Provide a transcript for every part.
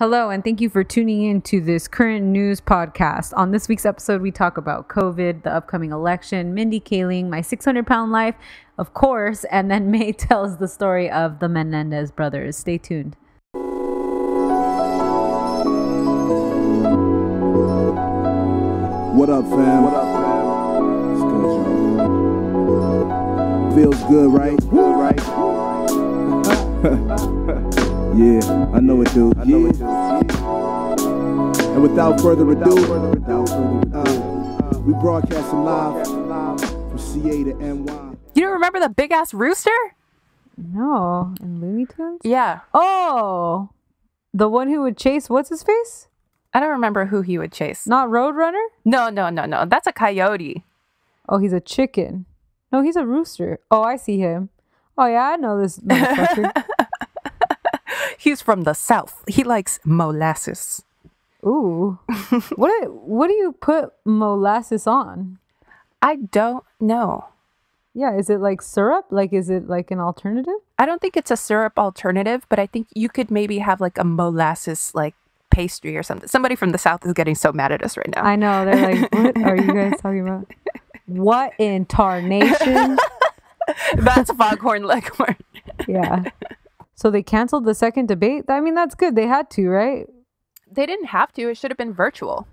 Hello, and thank you for tuning in to this current news podcast. On this week's episode, we talk about COVID, the upcoming election, Mindy, Kaling, my 600-pound life, of course, and then May tells the story of the Menendez brothers. Stay tuned. What up, fam? It's good, feels good, right? Yeah, I know it, dude. And without further ado, we broadcasting live from CA to NY. You don't remember the big ass rooster? No, in Looney Tunes? Yeah. Oh, the one who would chase what's his face? I don't remember who he would chase. Not Roadrunner? No. That's a coyote. Oh, he's a chicken. No, he's a rooster. Oh, I see him. Oh yeah, I know this motherfucker. He's from the South. He likes molasses. Ooh. What do you put molasses on? I don't know. Yeah, is it like syrup? Like, is it like an alternative? I don't think it's a syrup alternative, but I think you could maybe have like a molasses like pastry or something. Somebody from the South is getting so mad at us right now. I know. They're like, what are you guys talking about? What in tarnation? That's foghorn leghorn. Yeah. So they canceled the second debate? I mean, that's good. They had to, right? They didn't have to. It should have been virtual.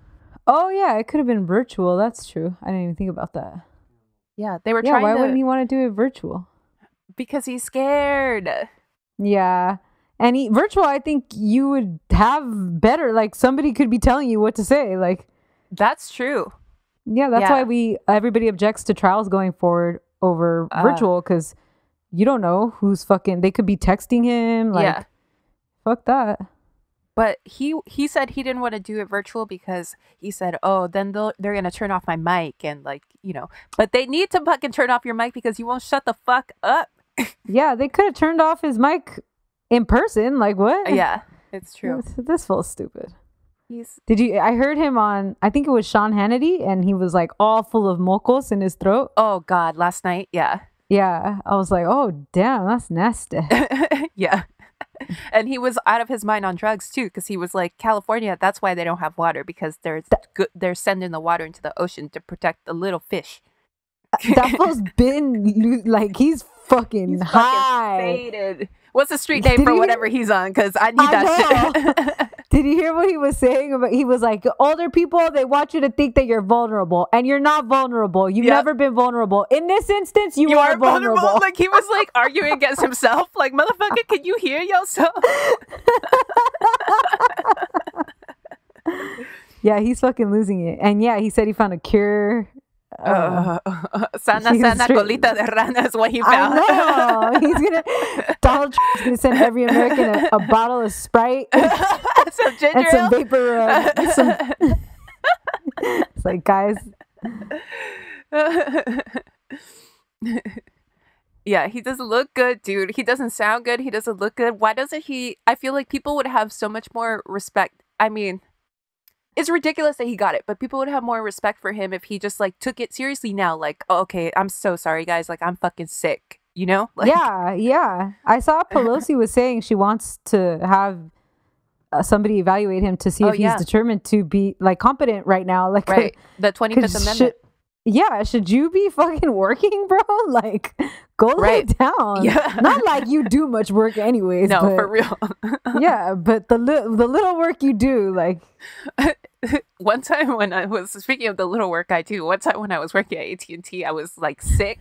Oh, yeah. It could have been virtual. That's true. I didn't even think about that. Yeah, they were Yeah, trying why to... wouldn't he want to do it virtual? Because he's scared. Yeah. And virtual, I think you would have better, like somebody could be telling you what to say. Like, that's true. Yeah, that's why everybody objects to trials going forward over virtual, because you don't know who's fucking, they could be texting him. Like, fuck that. But he said he didn't want to do it virtual because he said, oh, then they're going to turn off my mic and like, you know, but they need to fucking turn off your mic because you won't shut the fuck up. Yeah, they could have turned off his mic in person. Like, what? Yeah, it's true. This feels stupid. I heard him on, I think it was Sean Hannity, and he was like all full of mocos in his throat. Oh God, last night. Yeah. Yeah. I was like, oh damn, that's nasty. Yeah. And he was out of his mind on drugs too, because he was like, California, that's why they don't have water, because they're sending the water into the ocean to protect the little fish. That fool's been like, he's fucking high. Faded. What's the street name for whatever he's on? Because I need that shit. Did you hear what he was saying about? He was like, older people, they want you to think that you're vulnerable, and you're not vulnerable. You've never been vulnerable. In this instance, you are vulnerable. Like, he was like arguing against himself. Like, motherfucker, can you hear yourself? Yeah, he's fucking losing it. And yeah, he said he found a cure. Sana colita de rana is what he found. I know. Donald Trump's gonna send every American a bottle of Sprite, some ginger and some vapor. It's like, guys. Yeah, he doesn't look good, dude. He doesn't sound good. He doesn't look good. Why doesn't he? I feel like people would have so much more respect. I mean, it's ridiculous that he got it, but people would have more respect for him if he just like took it seriously now. Like, oh, okay, I'm so sorry, guys. Like, I'm fucking sick, you know? Like, yeah. I saw Pelosi was saying she wants to have somebody evaluate him to see if he's determined to be like competent right now. Like, right. The 25th Amendment. Should you be fucking working, bro? Like, go lay down. Yeah. Not like you do much work anyways. No, but, for real. Yeah, but the little work you do, like. One time when I was, speaking of the little work I do, one time when I was working at AT&T, I was like sick.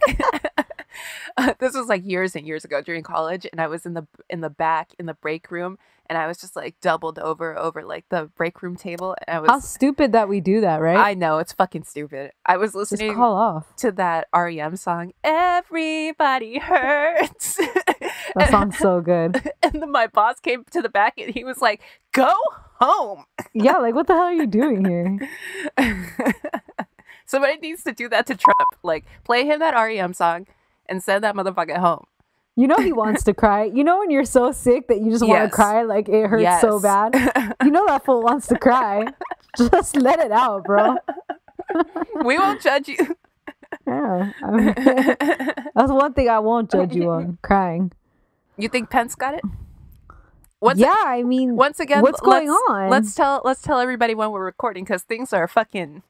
This was like years and years ago during college, and I was in the back in the break room, and I was just like doubled over like the break room table. And I was, how stupid that we do that, right? I know, it's fucking stupid. I was listening just call off to that REM song, Everybody Hurts. That song's so good. And then my boss came to the back and he was like, go home. Yeah, like, what the hell are you doing here? Somebody needs to do that to Trump. Like, play him that REM song and send that motherfucker home. You know he wants to cry. You know when you're so sick that you just want to cry, like it hurts so bad? You know that fool wants to cry. Just let it out, bro. We won't judge you. Yeah. I mean, that's one thing I won't judge you on, crying. You think Pence got it? I mean, once again, what's going on? Let's tell everybody when we're recording, because things are fucking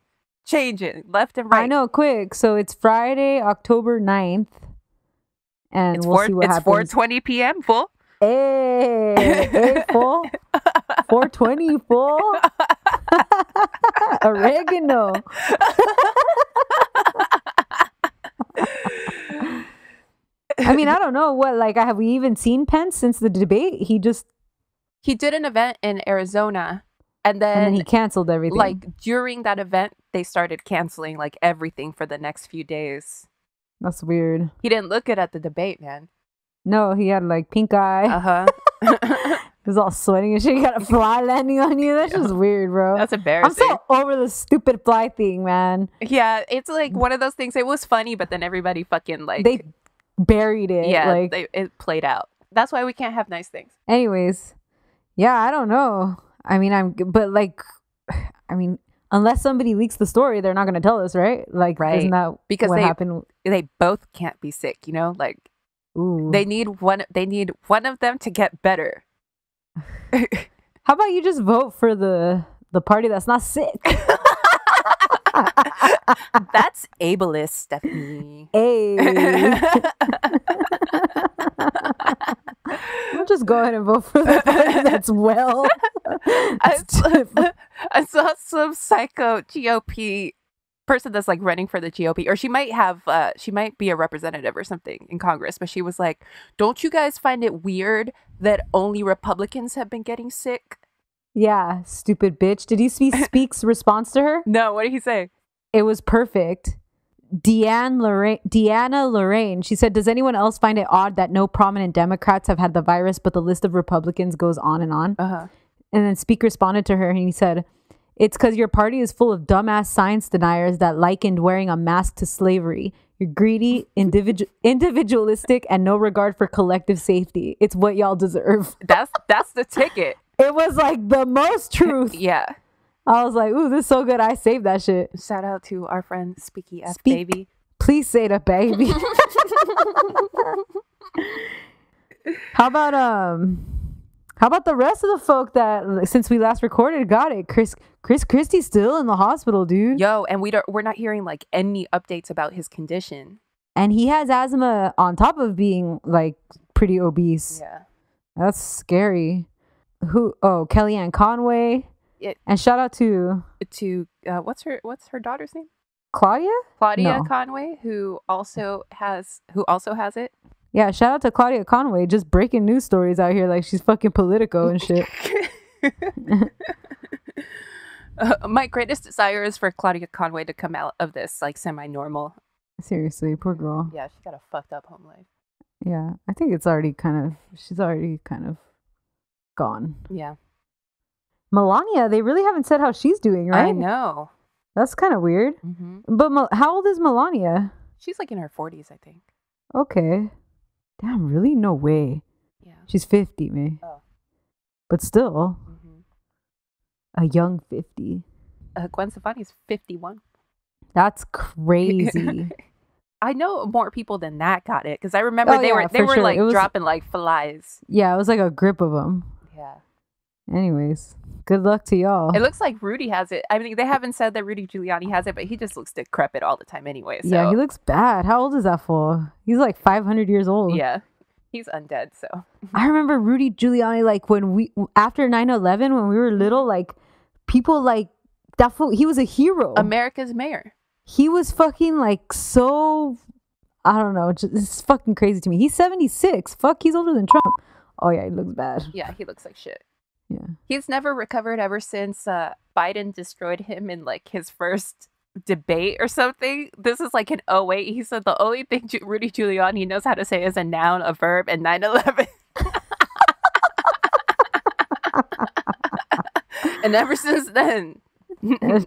changing left and right. I know, quick. So it's Friday, October 9th. And we'll see what happens. It's 4:20 p.m. Fool. Hey, fool. 420, fool. Oregano. I mean, I don't know what, like, have we even seen Pence since the debate? He did an event in Arizona, and then he canceled everything. Like, during that event, they started canceling like everything for the next few days. That's weird. He didn't look good at the debate, man. No, he had like pink eye. He was all sweating and shit. You got a fly landing on you. That's just weird, bro. That's embarrassing. I'm so over the stupid fly thing, man. Yeah, it's like one of those things. It was funny, but then everybody fucking like they buried it. Yeah, like it played out. That's why we can't have nice things. Anyways, yeah, I don't know. I mean, unless somebody leaks the story, they're not going to tell us, right? Like, right. Isn't that because what happened? They both can't be sick, you know? Like, ooh. They need one of them to get better. How about you just vote for the party that's not sick? That's ableist, Stephanie. Hey. I'll just go ahead and vote for the party that's well. I saw some psycho GOP person that's like running for the GOP, or she might be a representative or something in Congress, but she was like, don't you guys find it weird that only Republicans have been getting sick? Yeah, stupid bitch. Did you see Speak's response to her? No, what did he say? It was perfect. Deanna Lorraine, she said, does anyone else find it odd that no prominent Democrats have had the virus, but the list of Republicans goes on and on? Uh-huh. And then Speak responded to her and he said, it's because your party is full of dumbass science deniers that likened wearing a mask to slavery. You're greedy, individualistic, and no regard for collective safety. It's what y'all deserve. That's the ticket. It was like the most truth. Yeah. I was like, ooh, this is so good. I saved that shit. Shout out to our friend Speaky F Baby. Please say the baby. How about the rest of the folk that since we last recorded got it? Chris Christie's still in the hospital, dude. Yo, and we're not hearing like any updates about his condition. And he has asthma on top of being like pretty obese. Yeah. That's scary. Kellyanne Conway. And shout out to what's her daughter's name? Claudia no. Conway, who also has it. Yeah, shout out to Claudia Conway, just breaking news stories out here like she's fucking Politico and shit. My greatest desire is for Claudia Conway to come out of this like semi-normal. Seriously, poor girl. Yeah, she's got a fucked up home life. Yeah, I think she's already kind of gone. Yeah. Melania, they really haven't said how she's doing, right? I know. That's kind of weird. Mm-hmm. But how old is Melania? She's like in her 40s, I think. Okay. Damn, really? No way. Yeah. She's 50, man. Oh. But still, a young 50. Gwen Stefani's 51. That's crazy. I know more people than that got it because I remember they were sure. Like dropping like flies. Yeah, it was like a grip of them. Yeah. Anyways, good luck to y'all. It looks like Rudy has it. I mean, they haven't said that Rudy Giuliani has it, but he just looks decrepit all the time anyway. So. Yeah, he looks bad. How old is that fool? He's like 500 years old. Yeah, he's undead. So I remember Rudy Giuliani, like after 9/11, when we were little, like people like that fool. He was a hero. America's mayor. He was fucking like so. I don't know. It's fucking crazy to me. He's 76. Fuck, he's older than Trump. Oh yeah, he looks bad. Yeah, he looks like shit. Yeah. He's never recovered ever since Biden destroyed him in like his first debate or something. This is like in 2008. He said the only thing Rudy Giuliani knows how to say is a noun, a verb, and 9/11. And ever since then,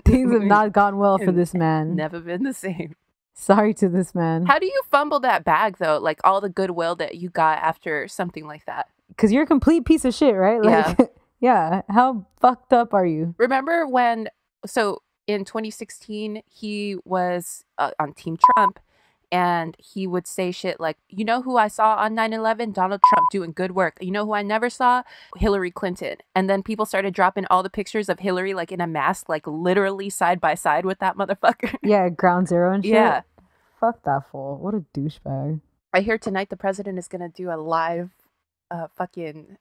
things have not gone well for this man. Never been the same. Sorry to this man. How do you fumble that bag though? Like all the goodwill that you got after something like that. Because you're a complete piece of shit, right? Like, yeah. Yeah. How fucked up are you? Remember when, so in 2016, he was on Team Trump And he would say shit like, you know who I saw on 9/11? Donald Trump doing good work. You know who I never saw? Hillary Clinton. And then people started dropping all the pictures of Hillary like in a mask, like literally side by side with that motherfucker. Yeah, ground zero and shit. Yeah. Fuck that fool. What a douchebag. I hear tonight the president is going to do a live fucking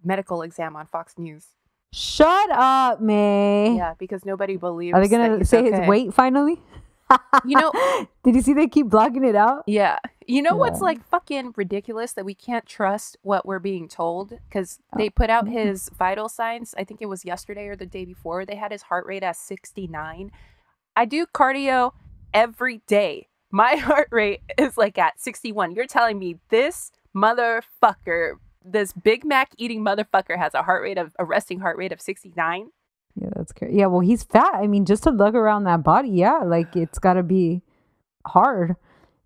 medical exam on Fox News. Shut up, May. Yeah, because nobody believes. Are they going to say okay. his weight finally? You know, did you see they keep blocking it out? yeah. You know Yeah. what's like fucking ridiculous that we can't trust what we're being told because they put out his vital signs. I think it was yesterday or the day before. They had his heart rate at 69. I do cardio every day. My heart rate is like at 61. You're telling me this motherfucker, this Big Mac eating motherfucker has a resting heart rate of 69? Yeah, that's crazy. Yeah, well, he's fat. I mean, just to lug around that body, yeah, like it's got to be hard.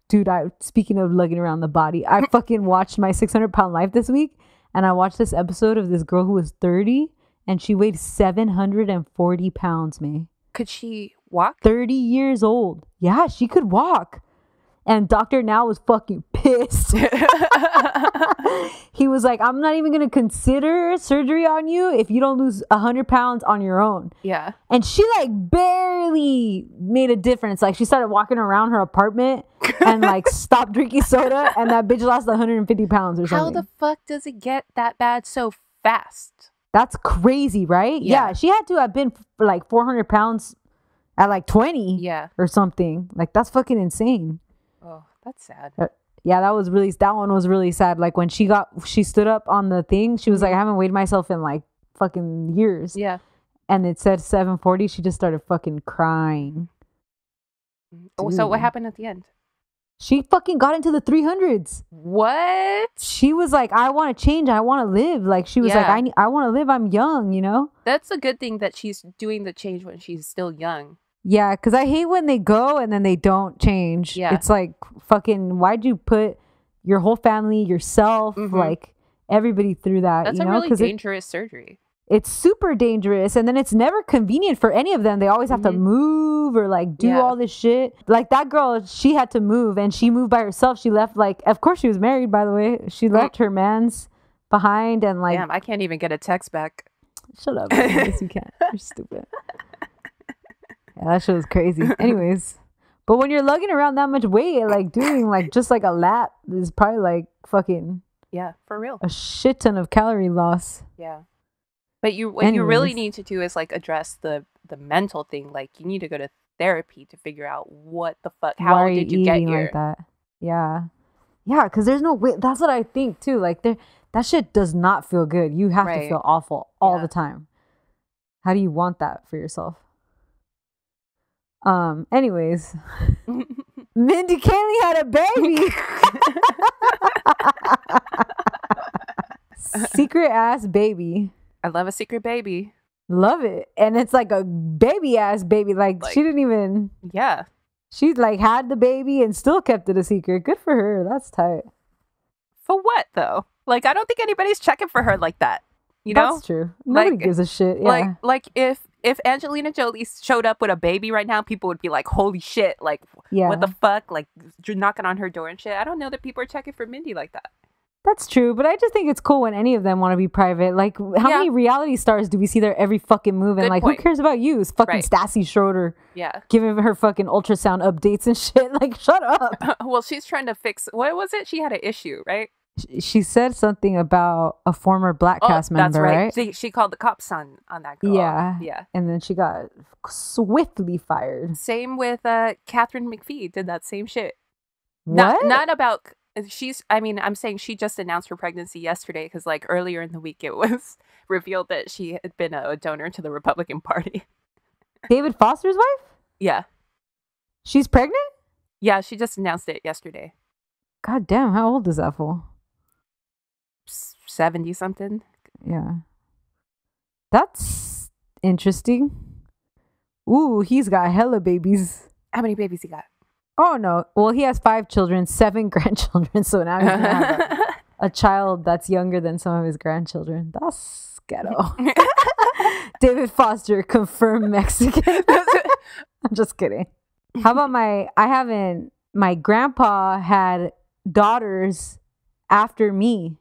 Dude, speaking of lugging around the body, I fucking watched my 600-pound life this week, and I watched this episode of this girl who was 30, and she weighed 740 pounds, May. Could she walk? 30 years old. Yeah, she could walk. And Dr. Now was fucking pissed. He was like, I'm not even going to consider surgery on you if you don't lose 100 pounds on your own. Yeah. And she like barely made a difference. Like she started walking around her apartment and like stopped drinking soda. And that bitch lost 150 pounds or something. How the fuck does it get that bad so fast? That's crazy, right? Yeah. She had to have been like 400 pounds at like 20 or something. Like that's fucking insane. Oh, that's sad. Yeah, that one was really sad. Like when she stood up on the thing, she was like, I haven't weighed myself in like fucking years. Yeah. And it said 740. She just started fucking crying. Oh, so what happened at the end? She fucking got into the 300s. What? She was like, I want to change. I want to live. Like she was like, I want to live. I'm young, you know? That's a good thing that she's doing the change when she's still young. Yeah, because I hate when they go and then they don't change. Yeah. It's like, fucking, why'd you put your whole family, yourself, like everybody through that? That's you know? a really dangerous surgery. It's super dangerous. And then it's never convenient for any of them. They always have to move or like do all this shit. Like that girl, she had to move and she moved by herself. She left like, of course she was married, by the way. She left her mans behind and like. Damn, I can't even get a text back. Shut up. Yes, you can't. You're stupid. Yeah, that shit was crazy. Anyways, but when you're lugging around that much weight, like doing like just like a lap is probably like fucking for real, a shit ton of calorie loss. Yeah, but what you really need to do is like address the mental thing. Like you need to go to therapy to figure out what the fuck. How did you get here? Like that? Yeah, because there's no way. That's what I think too. Like that shit does not feel good. You have to feel awful all the time. How do you want that for yourself? Anyways, Mindy Kaling had a baby. Secret ass baby. I love a secret baby. Love it. And it's like a baby ass baby. Like she didn't even. Yeah. She like had the baby and still kept it a secret. Good for her. That's tight. For what though? Like I don't think anybody's checking for her like that. You know? That's true. Nobody gives a shit. Yeah. Like if Angelina Jolie showed up with a baby right now, people would be like, holy shit, like, what the fuck? Like, you're knocking on her door and shit. I don't know that people are checking for Mindy like that. That's true, but I just think it's cool when any of them want to be private. Like, how many reality stars do we see their every fucking move? And like, who cares about you? It's fucking Stassi Schroeder. Yeah. Giving her fucking ultrasound updates and shit. Like, shut up. Well, she's trying to fix, what was it? She had an issue, right? She said something about a former black cast member, that's right? She called the cops on that girl. Yeah. Yeah. And then she got swiftly fired. Same with Katharine McPhee did that same shit. What? Not about, I'm saying she just announced her pregnancy yesterday because like earlier in the week it was revealed that she had been a donor to the Republican Party. David Foster's wife? Yeah. She's pregnant? Yeah, she just announced it yesterday. God damn, how old is that fool? 70 something. Yeah. That's interesting. Ooh, he's got hella babies. How many babies he got? Oh no. Well, he has 5 children, 7 grandchildren. So now he's gonna have a child that's younger than some of his grandchildren. That's ghetto. David Foster, confirmed Mexican. I'm just kidding. How about I haven't my grandpa had daughters after me.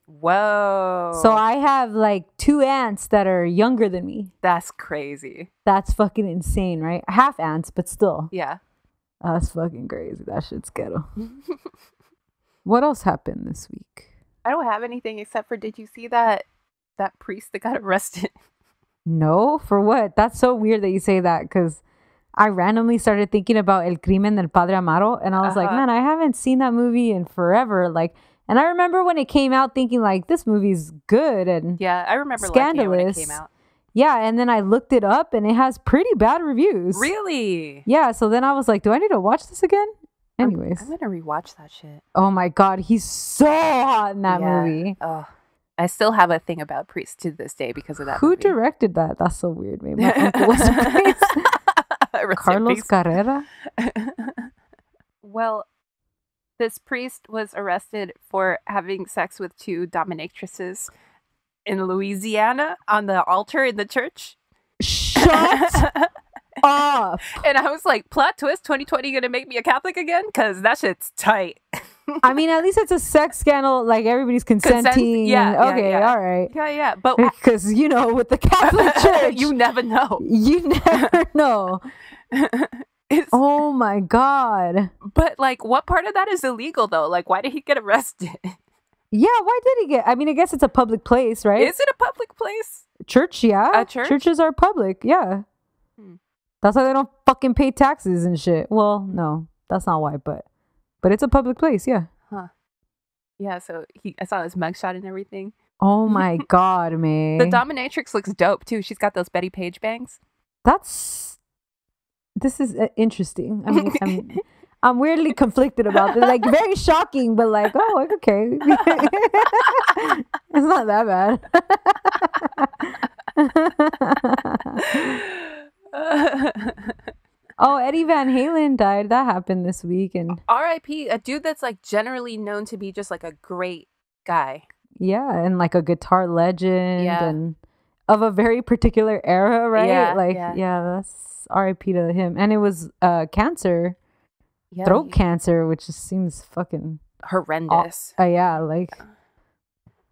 Whoa. So I have like 2 aunts that are younger than me. That's crazy. That's fucking insane, right? Half aunts, but still. Yeah. That's fucking crazy. That shit's ghetto. What else happened this week? I don't have anything except for, did you see that priest that got arrested? No, for what? That's so weird that you say that, because I randomly started thinking about El Crimen del Padre Amaro, and I was like, man, I haven't seen that movie in forever. Like, and I remember when it came out thinking like, this movie's good and yeah, I remember scandalous. liking it when it came out. Yeah, and then I looked it up and it has pretty bad reviews. Really? Yeah, so then I was like, do I need to watch this again? Anyways. I'm gonna rewatch that shit. Oh my God, he's so hot in that movie. Oh, I still have a thing about Priest to this day because of that Who movie. directed that? That's so weird. Maybe my uncle was a Carlos Carrera? Well, this priest was arrested for having sex with 2 dominatrixes in Louisiana on the altar in the church. Shut up. And I was like, plot twist, 2020 gonna make me a Catholic again? Because that shit's tight. I mean, at least it's a sex scandal. Like, everybody's consenting. Yeah. Okay, all right. Yeah. But because, you know, with the Catholic Church, you never know. You never know. Oh my God. But like, what part of that is illegal though? Like, why did he get arrested? Yeah, why did he get? I mean, I guess it's a public place, right? Is it a public place? Church, yeah. A church? Churches are public, yeah. That's why they don't fucking pay taxes and shit. Well, no, that's not why, but it's a public place, yeah. Huh. Yeah, so I saw his mugshot and everything. Oh my God, man. The dominatrix looks dope too. She's got those Betty Page bangs. This is interesting. I mean, I'm weirdly conflicted about it. Like, very shocking, but like, oh, okay. It's not that bad. Oh, Eddie Van Halen died. That happened this week. And R.I.P. A dude that's like generally known to be just like a great guy. Yeah, and like a guitar legend and of a very particular era, right? Yeah, that's R.I.P. to him. And it was cancer. Yeah, throat cancer, which just seems fucking horrendous. Yeah, like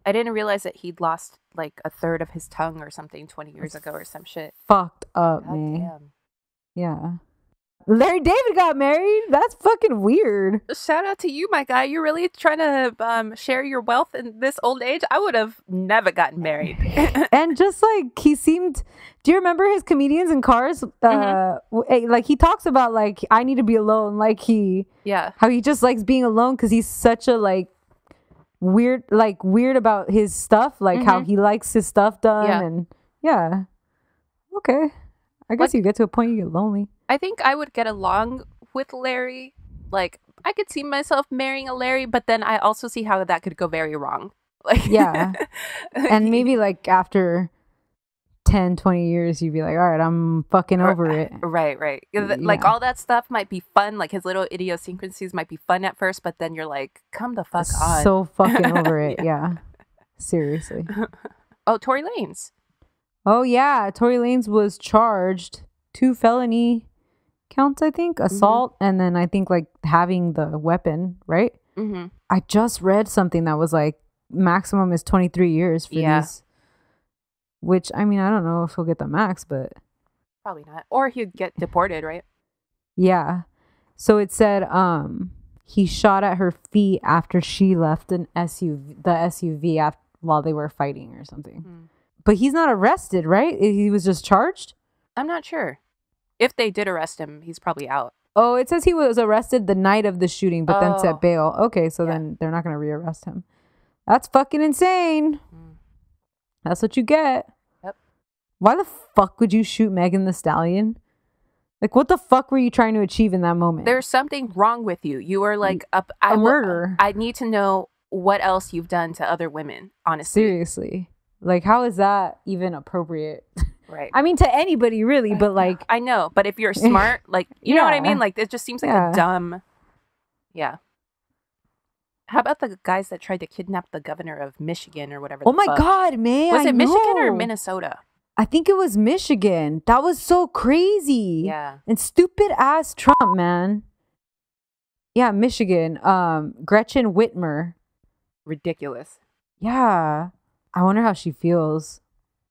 I didn't realize that he'd lost like a third of his tongue or something 20 years ago or some shit. Fucked up, God, man. Damn. Yeah. Larry David got married. That's fucking weird. Shout out to you, my guy. You're really trying to share your wealth in this old age. I would have never gotten married. And just like he seemed, do you remember his Comedians in Cars? Like he talks about like, I need to be alone. Like how he just likes being alone because he's such a like weird about his stuff. Like how he likes his stuff done. And okay. I guess you get to a point you get lonely. I think I would get along with Larry. Like, I could see myself marrying a Larry, but then I also see how that could go very wrong. Like, yeah. And maybe like after 10, 20 years, you'd be like, all right, I'm fucking over it. Right. Like all that stuff might be fun. Like his little idiosyncrasies might be fun at first, but then you're like, come the fuck on. So fucking over it. Yeah. Seriously. Oh, Tory Lanez. Oh, yeah. Tory Lanez was charged 2 felony counts, I think. Assault, and then I think like having the weapon, right? I just read something that was like maximum is 23 years for these. Which, I mean, I don't know if he'll get the max, but... Probably not. Or he'd get deported, right? Yeah. So it said he shot at her feet after she left the SUV while they were fighting or something. But he's not arrested, right? He was just charged? I'm not sure. If they did arrest him, he's probably out. Oh, it says he was arrested the night of the shooting, but then set bail. Okay, so then they're not going to rearrest him. That's fucking insane. That's what you get. Yep. Why the fuck would you shoot Megan Thee Stallion? Like, what the fuck were you trying to achieve in that moment? There's something wrong with you. You are like a murderer. I need to know what else you've done to other women, honestly. Seriously. Like, how is that even appropriate? Right. I mean, to anybody, really, but like... I know, but if you're smart, like, you know what I mean? Like, it just seems like a dumb... Yeah. How about the guys that tried to kidnap the governor of Michigan or whatever? Oh my God, man. Was it Michigan or Minnesota? I think it was Michigan. That was so crazy. Yeah. And stupid ass Trump, man. Yeah, Michigan. Gretchen Whitmer. Ridiculous. Yeah. I wonder how she feels.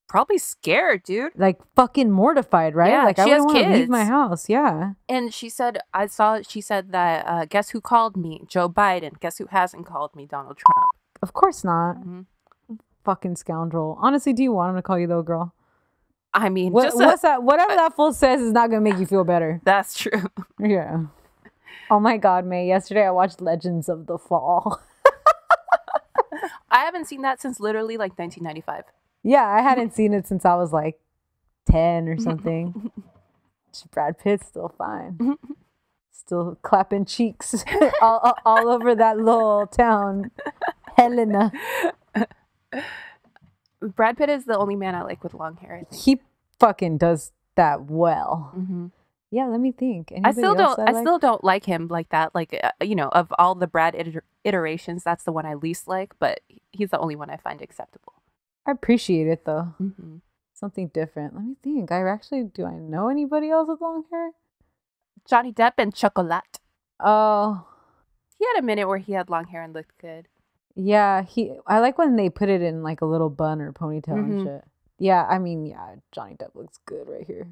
Probably scared, dude. Like fucking mortified, right? Yeah, like I she has wouldn't want to leave my kids. house. Yeah. And she said that guess who called me? Joe Biden. Guess who hasn't called me? Donald Trump. Of course not. Mm-hmm. Fucking scoundrel. Honestly, do you want him to call you though, girl? I mean, What's that? Whatever that fool says is not gonna make you feel better. That's true. Yeah. Oh my God, May. Yesterday I watched Legends of the Fall. I haven't seen that since literally like 1995. Yeah, I hadn't seen it since I was like 10 or something. Brad Pitt's still fine. Still clapping cheeks all over that little town. Helena. Brad Pitt is the only man I like with long hair, I think. He fucking does that well. Mm-hmm. Yeah, let me think. I still don't like him like that. Like, of all the Brad iterations, that's the one I least like, but he's the only one I find acceptable. I appreciate it though. Mm-hmm. Something different. Let me think. Do I know anybody else with long hair? Johnny Depp and Chocolat. Oh. He had a minute where he had long hair and looked good. Yeah, I like when they put it in like a little bun or ponytail and shit. Yeah, I mean, yeah, Johnny Depp looks good right here.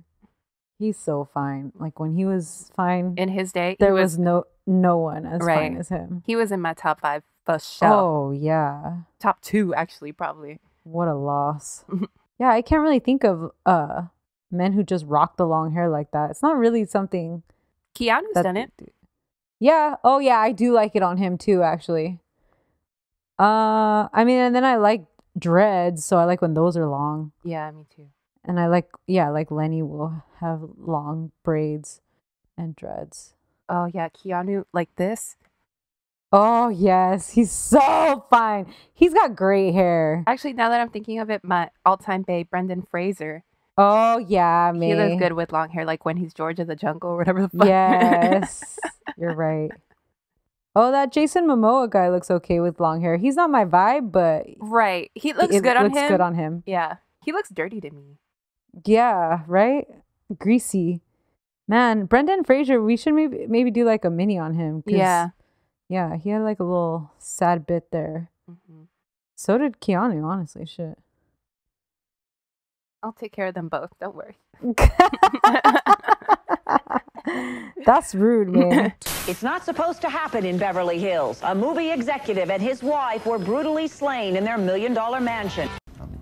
He's so fine. Like when he was fine in his day, there was no one as fine as him. He was in my top 5 for sure. Oh yeah, top 2 actually, probably. What a loss. Yeah, I can't really think of men who just rock the long hair like that. It's not really something. Keanu's done it. Yeah. Oh yeah, I do like it on him too, actually. I mean, and then I like dreads, so I like when those are long. Yeah, me too. And I like Lenny will have long braids and dreads. Oh yeah, Keanu like this. Oh yes, he's so fine. He's got great hair. Actually, now that I'm thinking of it, my all-time babe, Brendan Fraser. Oh yeah, man. He looks good with long hair, like when he's George of the Jungle or whatever the fuck. Yes, you're right. Oh, that Jason Momoa guy looks okay with long hair. He's not my vibe, but right, he looks good on him. Looks good on him. Yeah, he looks dirty to me. Yeah, right. Greasy, man. Brendan Fraser. We should maybe do like a mini on him. Yeah, yeah. He had like a little sad bit there. Mm-hmm. So did Keanu. Honestly, shit. I'll take care of them both. Don't worry. That's rude, man. It's not supposed to happen in Beverly Hills. A movie executive and his wife were brutally slain in their $1 million mansion.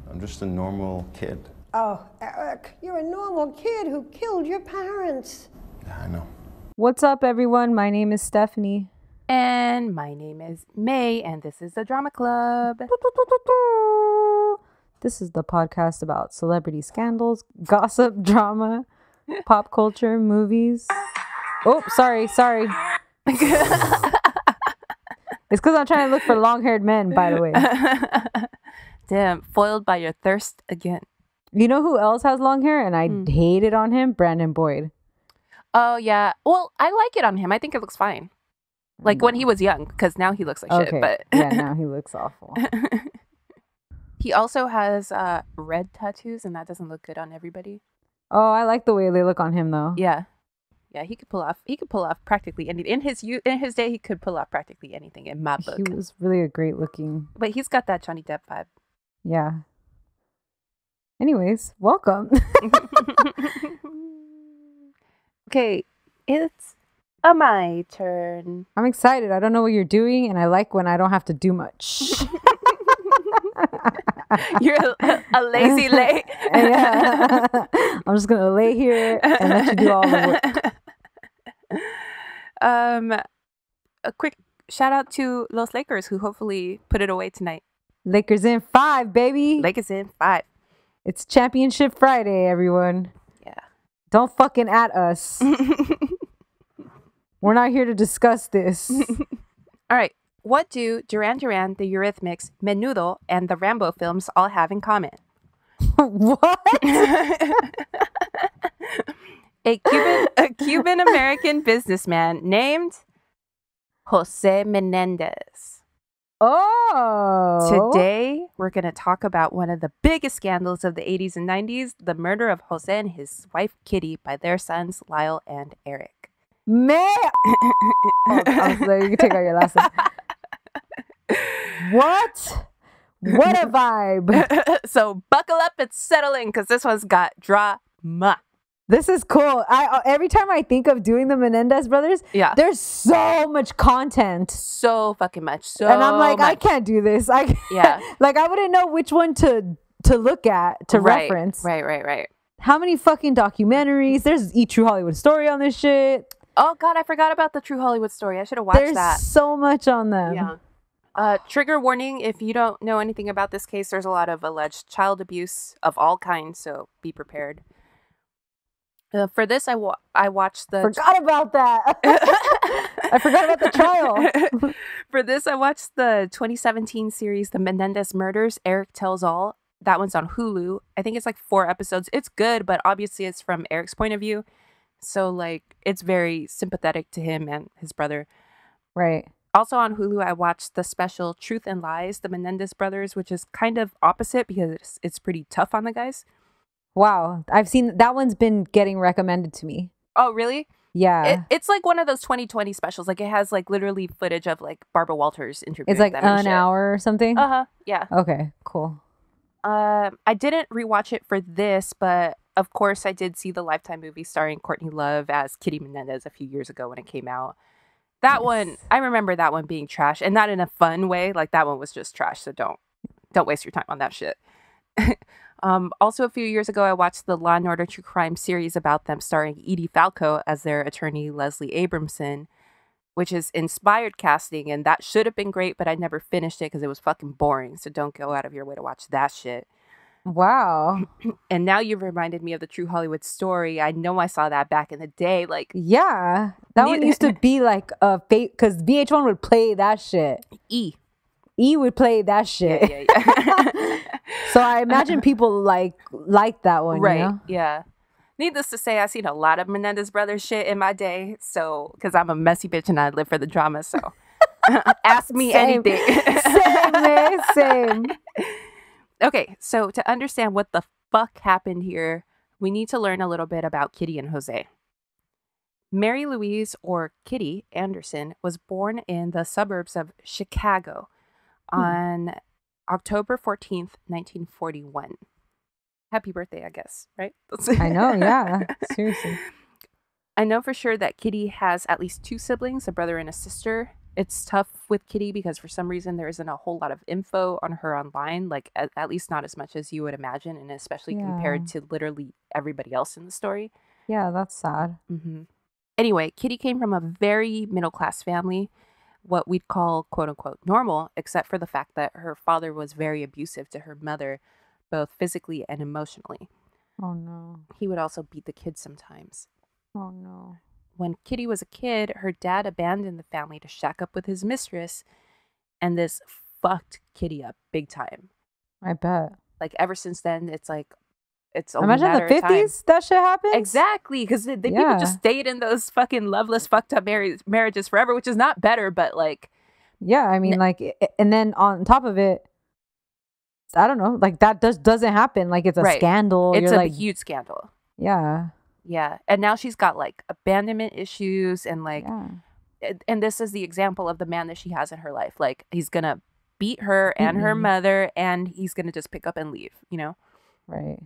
I'm just a normal kid. Oh, Eric, you're a normal kid who killed your parents. Yeah, I know. What's up, everyone? My name is Stephanie. And my name is May, and this is the Drama Club. This is the podcast about celebrity scandals, gossip, drama, pop culture, movies. Oh, sorry. It's because I'm trying to look for long-haired men, by the way. Damn, foiled by your thirst again. You know who else has long hair and I hate it on him? Brandon Boyd. Oh, yeah. Well, I like it on him. I think it looks fine. Like when he was young, because now he looks like shit. But yeah, now he looks awful. He also has red tattoos, and that doesn't look good on everybody. Oh, I like the way they look on him, though. Yeah. Yeah, he could pull off practically anything. In his day, he could pull off practically anything in my book. He was really a great looking. But he's got that Johnny Depp vibe. Yeah. Anyways, welcome. Okay, it's my turn. I'm excited. I don't know what you're doing, and I like when I don't have to do much. You're a lazy lay. Yeah. I'm just gonna lay here and let you do all the work. A quick shout out to Los Lakers, who hopefully put it away tonight. Lakers in 5, baby. Lakers in 5. It's Championship Friday, everyone. Yeah. Don't fucking at us. We're not here to discuss this. All right. What do Duran Duran, the Eurythmics, Menudo, and the Rambo films all have in common? What? A Cuban American businessman named Jose Menendez. Oh. Today, we're going to talk about one of the biggest scandals of the 80s and 90s, the murder of Jose and his wife Kitty by their sons Lyle and Eric. Man, I'm sorry, you can take out your last one. What? What a vibe. So buckle up and settle in, because this one's got drama. This is cool. I every time I think of doing the Menendez Brothers, Yeah. there's so much content. So fucking much. And I'm like, I much. can't do this. Yeah. Like, I wouldn't know which one to look at, to reference. Right. How many fucking documentaries? There's E! True Hollywood Story on this shit. Oh, God, I forgot about the True Hollywood Story. I should have watched There's that. so much on them. Yeah. Trigger warning, if you don't know anything about this case, there's a lot of alleged child abuse of all kinds, so be prepared. For this, I watched the... Forgot about that. I forgot about the trial. For this, I watched the 2017 series, The Menendez Murders, Eric Tells All. That one's on Hulu. I think it's like 4 episodes. It's good, but obviously it's from Eric's point of view. So, like, it's very sympathetic to him and his brother. Right. Also on Hulu, I watched the special Truth and Lies, The Menendez Brothers, which is kind of opposite because it's pretty tough on the guys. Wow. I've seen that one's been getting recommended to me. Oh, really? Yeah. It's like one of those 2020 specials. Like, it has like literally footage of like Barbara Walters interviewing It's like them and an shit. hour or something? Uh-huh. Yeah. Okay, cool. I didn't rewatch it for this, but of course I did see the Lifetime movie starring Courtney Love as Kitty Menendez a few years ago when it came out. That one, I remember that one being trash, and not in a fun way. Like, that one was just trash, so don't waste your time on that shit. Also, a few years ago, I watched the Law & Order True Crime series about them, starring Edie Falco as their attorney, Leslie Abramson, which is inspired casting, and that should have been great, but I never finished it because it was fucking boring, so don't go out of your way to watch that shit. Wow. And now you've reminded me of the True Hollywood Story. I know I saw that back in the day. Like, Yeah. That one used to be like a fake, because VH1 would play that shit. E would play that shit. Yeah. So I imagine people like that one, Right, you know? yeah. Needless to say, I've seen a lot of Menendez Brothers shit in my day. So, because I'm a messy bitch and I live for the drama. So, ask me anything. Same, man. Same. Okay, so to understand what the fuck happened here, we need to learn a little bit about Kitty and Jose. Mary Louise, or Kitty Anderson, was born in the suburbs of Chicago on October 14th, 1941. Happy birthday, I guess, right? I know, yeah. Seriously. I know for sure that Kitty has at least 2 siblings, a brother and a sister. It's tough with Kitty because for some reason there isn't a whole lot of info on her online, like at least not as much as you would imagine, and especially compared to literally everybody else in the story. Yeah, that's sad. Mm-hmm. Anyway, Kitty came from a very middle-class family, what we'd call quote-unquote normal, except for the fact that her father was very abusive to her mother, both physically and emotionally. Oh, no. He would also beat the kids sometimes. Oh, no. When Kitty was a kid, her dad abandoned the family to shack up with his mistress, and this fucked Kitty up big time. I bet. Like, ever since then, it's like, it's only Imagine a matter the of time. 50s that shit happened? Exactly, because people just stayed in those fucking loveless, fucked up marriages forever, which is not better, but like... Yeah, I mean, like, and then on top of it, I don't know, like, that doesn't happen. Like, it's a scandal. It's a like, huge scandal. Yeah. Yeah, and now she's got, like, abandonment issues, and, like... And this is the example of the man that she has in her life. Like, he's gonna beat her and her mother, and he's gonna just pick up and leave, you know? Right.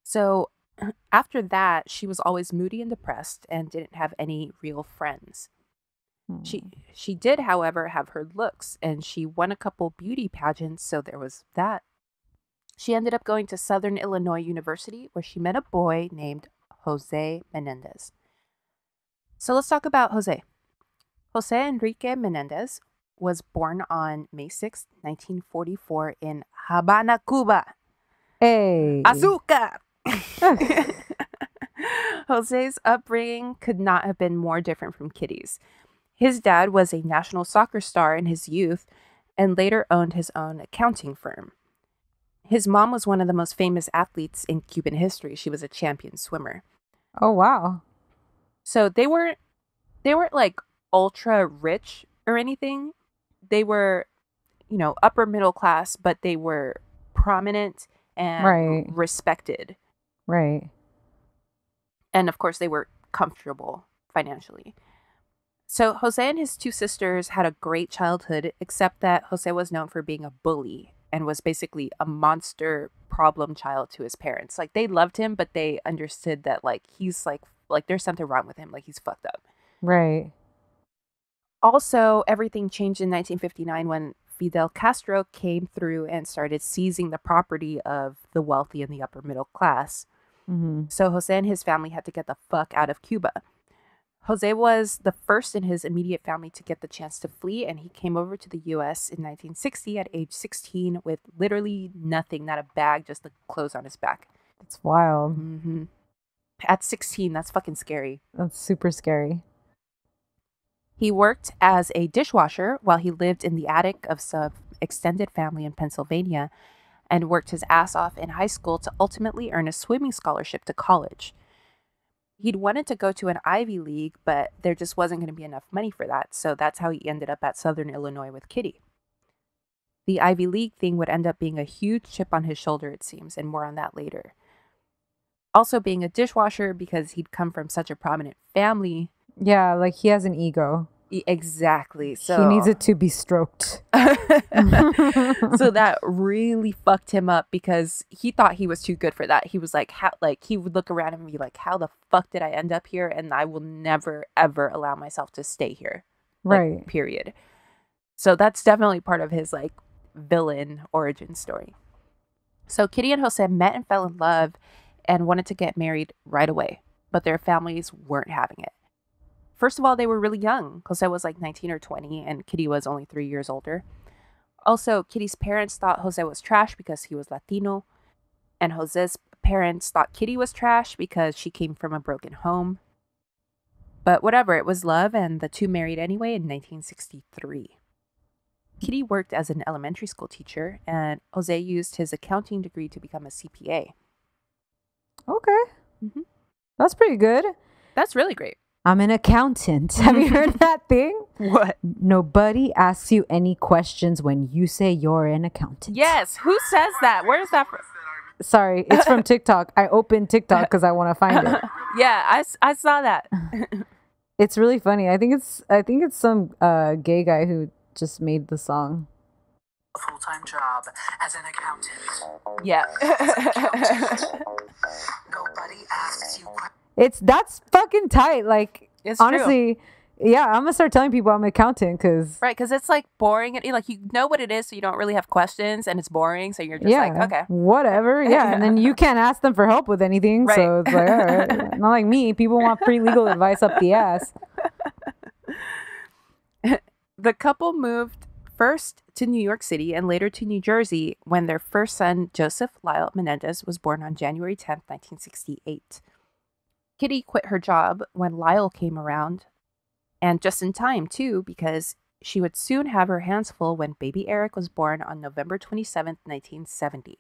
So after that, she was always moody and depressed and didn't have any real friends. She did, however, have her looks, and she won a couple beauty pageants, so there was that. She ended up going to Southern Illinois University, where she met a boy named Jose Menendez. So let's talk about Jose. Jose Enrique Menendez was born on May 6, 1944 in Havana, Cuba. Hey. Azúcar! Jose's upbringing could not have been more different from Kitty's. His dad was a national soccer star in his youth and later owned his own accounting firm. His mom was one of the most famous athletes in Cuban history. She was a champion swimmer. Oh, wow. So they weren't like ultra rich or anything. They were, upper middle class, but they were prominent and respected. Right. And of course they were comfortable financially. So Jose and his two sisters had a great childhood, except that Jose was known for being a bully and was basically a monster problem child to his parents. Like, they loved him, but they understood that, like, he's like there's something wrong with him. Like, he's fucked up. Right. Also, everything changed in 1959 when Fidel Castro came through and started seizing the property of the wealthy and the upper middle class. Mm-hmm. So Jose and his family had to get the fuck out of Cuba. Jose was the first in his immediate family to get the chance to flee, and he came over to the U.S. in 1960 at age 16 with literally nothing, not a bag, just the clothes on his back. That's wild. Mm-hmm. At 16, that's fucking scary. That's super scary. He worked as a dishwasher while he lived in the attic of some extended family in Pennsylvania and worked his ass off in high school to ultimately earn a swimming scholarship to college. He'd wanted to go to an Ivy League, but there just wasn't going to be enough money for that, so that's how he ended up at Southern Illinois with Kitty. The Ivy League thing would end up being a huge chip on his shoulder, it seems, and more on that later. Also being a dishwasher, because he'd come from such a prominent family. Yeah, like he has an ego. Exactly. So he needs it to be stroked. So that really fucked him up because he thought he was too good for that. He was like, how, like he would look around and be like, how the fuck did I end up here? And I will never, ever allow myself to stay here. Like, Right. Period. So that's definitely part of his like villain origin story. So Kitty and Jose met and fell in love and wanted to get married right away, but their families weren't having it. First of all, they were really young. Jose was like 19 or 20 and Kitty was only 3 years older. Also, Kitty's parents thought Jose was trash because he was Latino, and Jose's parents thought Kitty was trash because she came from a broken home. But whatever, it was love, and the two married anyway in 1963. Kitty worked as an elementary school teacher, and Jose used his accounting degree to become a CPA. Okay. Mm-hmm. That's pretty good. That's really great. I'm an accountant. Have you heard that thing? What? Nobody asks you any questions when you say you're an accountant. Yes. Who says that? Where is that from? Sorry, it's from TikTok. I opened TikTok because I want to find it. Yeah, I saw that. It's really funny. I think it's some gay guy who just made the song. A full-time job as an accountant. Yeah. Nobody asks you questions. That's fucking tight. Like, It's honestly, yeah, I'm gonna start telling people I'm an accountant because Right, because it's like boring. And like, you know what it is, so you don't really have questions, and it's boring, so you're just like, okay. whatever. Yeah, and then you can't ask them for help with anything. Right. So it's like, all right. Not like me. People want free legal advice up the ass. The couple moved first to New York City and later to New Jersey when their first son, Joseph Lyle Menendez, was born on January 10th, 1968. Kitty quit her job when Lyle came around, and just in time, too, because she would soon have her hands full when baby Eric was born on November 27th, 1970.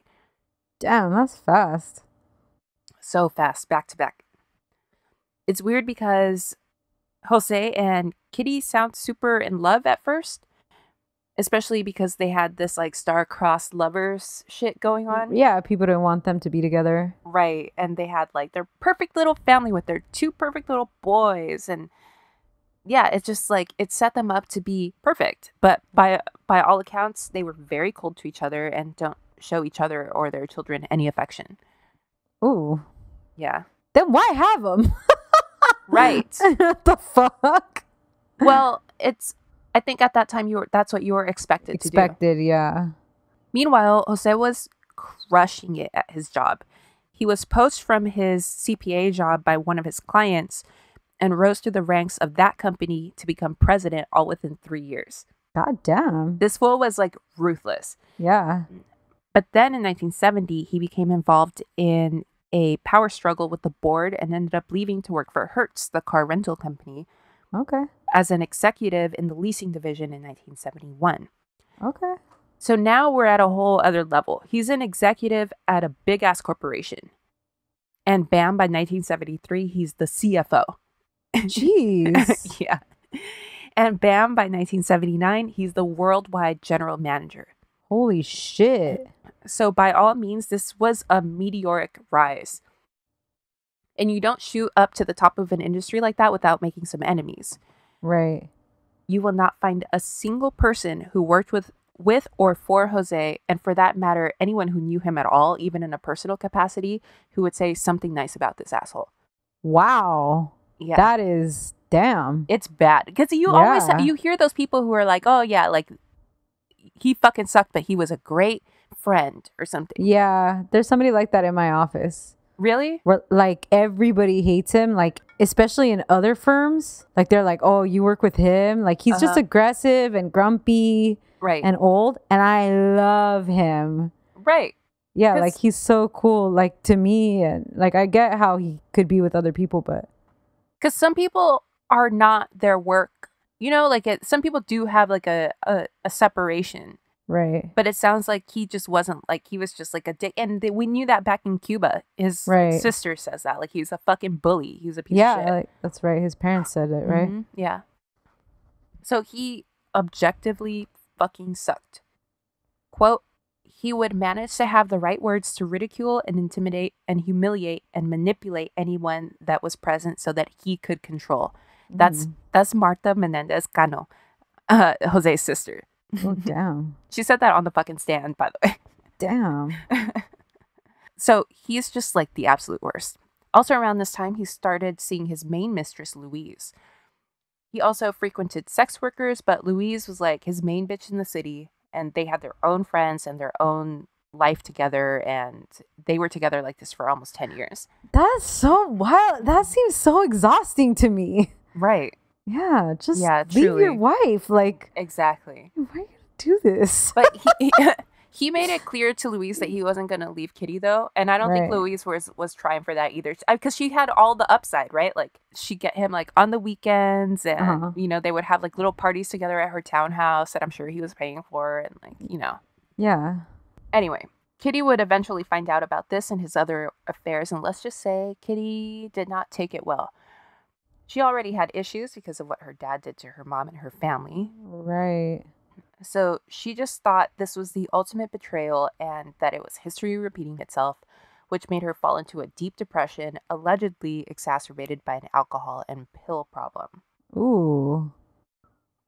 Damn, that's fast. So fast, back to back. It's weird because Jose and Kitty sound super in love at first, especially because they had this like star-crossed lovers shit going on. Yeah, people didn't want them to be together. Right, and they had like their perfect little family with their two perfect little boys, and yeah, it's just like it set them up to be perfect. But by all accounts, they were very cold to each other and don't show each other or their children any affection. Ooh. Yeah. Then why have them? Right. What the fuck? Well, I think at that time that's what you were expected to do. Expected, yeah. Meanwhile, Jose was crushing it at his job. He was poached from his CPA job by one of his clients and rose through the ranks of that company to become president all within 3 years. God damn. This fool was like ruthless. Yeah. But then in 1970, he became involved in a power struggle with the board and ended up leaving to work for Hertz, the car rental company, Okay. as an executive in the leasing division in 1971. Okay. So now we're at a whole other level. He's an executive at a big-ass corporation. And bam, by 1973, he's the CFO. Jeez. Yeah. And bam, by 1979, he's the worldwide general manager. Holy shit. So by all means, this was a meteoric rise. And you don't shoot up to the top of an industry like that without making some enemies. Right. You will not find a single person who worked with or for Jose, and for that matter, anyone who knew him at all, even in a personal capacity, who would say something nice about this asshole. Wow. Yeah. That is, damn. It's bad. Because you always, you hear those people who are like, oh yeah, like, he fucking sucked, but he was a great friend or something. Yeah. There's somebody like that in my office. Really? Where, like, everybody hates him, like, especially in other firms. Like, they're like, oh, you work with him? Like, he's just aggressive and grumpy and old. And I love him. Right. Yeah, like, he's so cool, like, to me. And, like, I get how he could be with other people, but... Because some people are not their work. You know, like, some people do have, like, a separation. Right. But it sounds like he just wasn't, like, he was just like a dick. And we knew that back in Cuba. His sister says that. Like, he was a fucking bully. He was a piece of shit. Yeah, like, that's right. His parents said it, right? Mm-hmm. Yeah. So he objectively fucking sucked. Quote, he would manage to have the right words to ridicule and intimidate and humiliate and manipulate anyone that was present so that he could control. That's Marta Menendez Cano, Jose's sister. Oh, damn. She said that on the fucking stand, by the way. Damn. So he's just like the absolute worst. Also around this time, he started seeing his main mistress, Louise. He also frequented sex workers, but Louise was like his main bitch in the city, and they had their own friends and their own life together, and they were together like this for almost 10 years. That's so wild. That seems so exhausting to me. Right. Yeah, just leave truly. your wife. Like, exactly. Why are you gonna do this? But he made it clear to Louise that he wasn't going to leave Kitty, though. And I don't think Louise was trying for that either. Because she had all the upside, right? Like, she'd get him, like, on the weekends. And, you know, they would have, like, little parties together at her townhouse that I'm sure he was paying for. And, like, you know. Yeah. Anyway, Kitty would eventually find out about this and his other affairs. And let's just say Kitty did not take it well. She already had issues because of what her dad did to her mom and her family. Right. So she just thought this was the ultimate betrayal and that it was history repeating itself, which made her fall into a deep depression, allegedly exacerbated by an alcohol and pill problem. Ooh.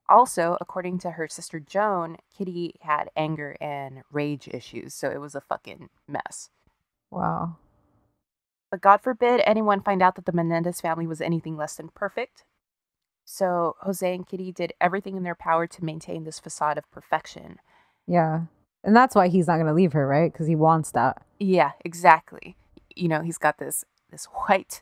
Also, according to her sister Joan, Kitty had anger and rage issues, so it was a fucking mess. Wow. But God forbid anyone find out that the Menendez family was anything less than perfect. So Jose and Kitty did everything in their power to maintain this facade of perfection. Yeah. And that's why he's not going to leave her, right? Because he wants that. Yeah, exactly. You know, he's got this white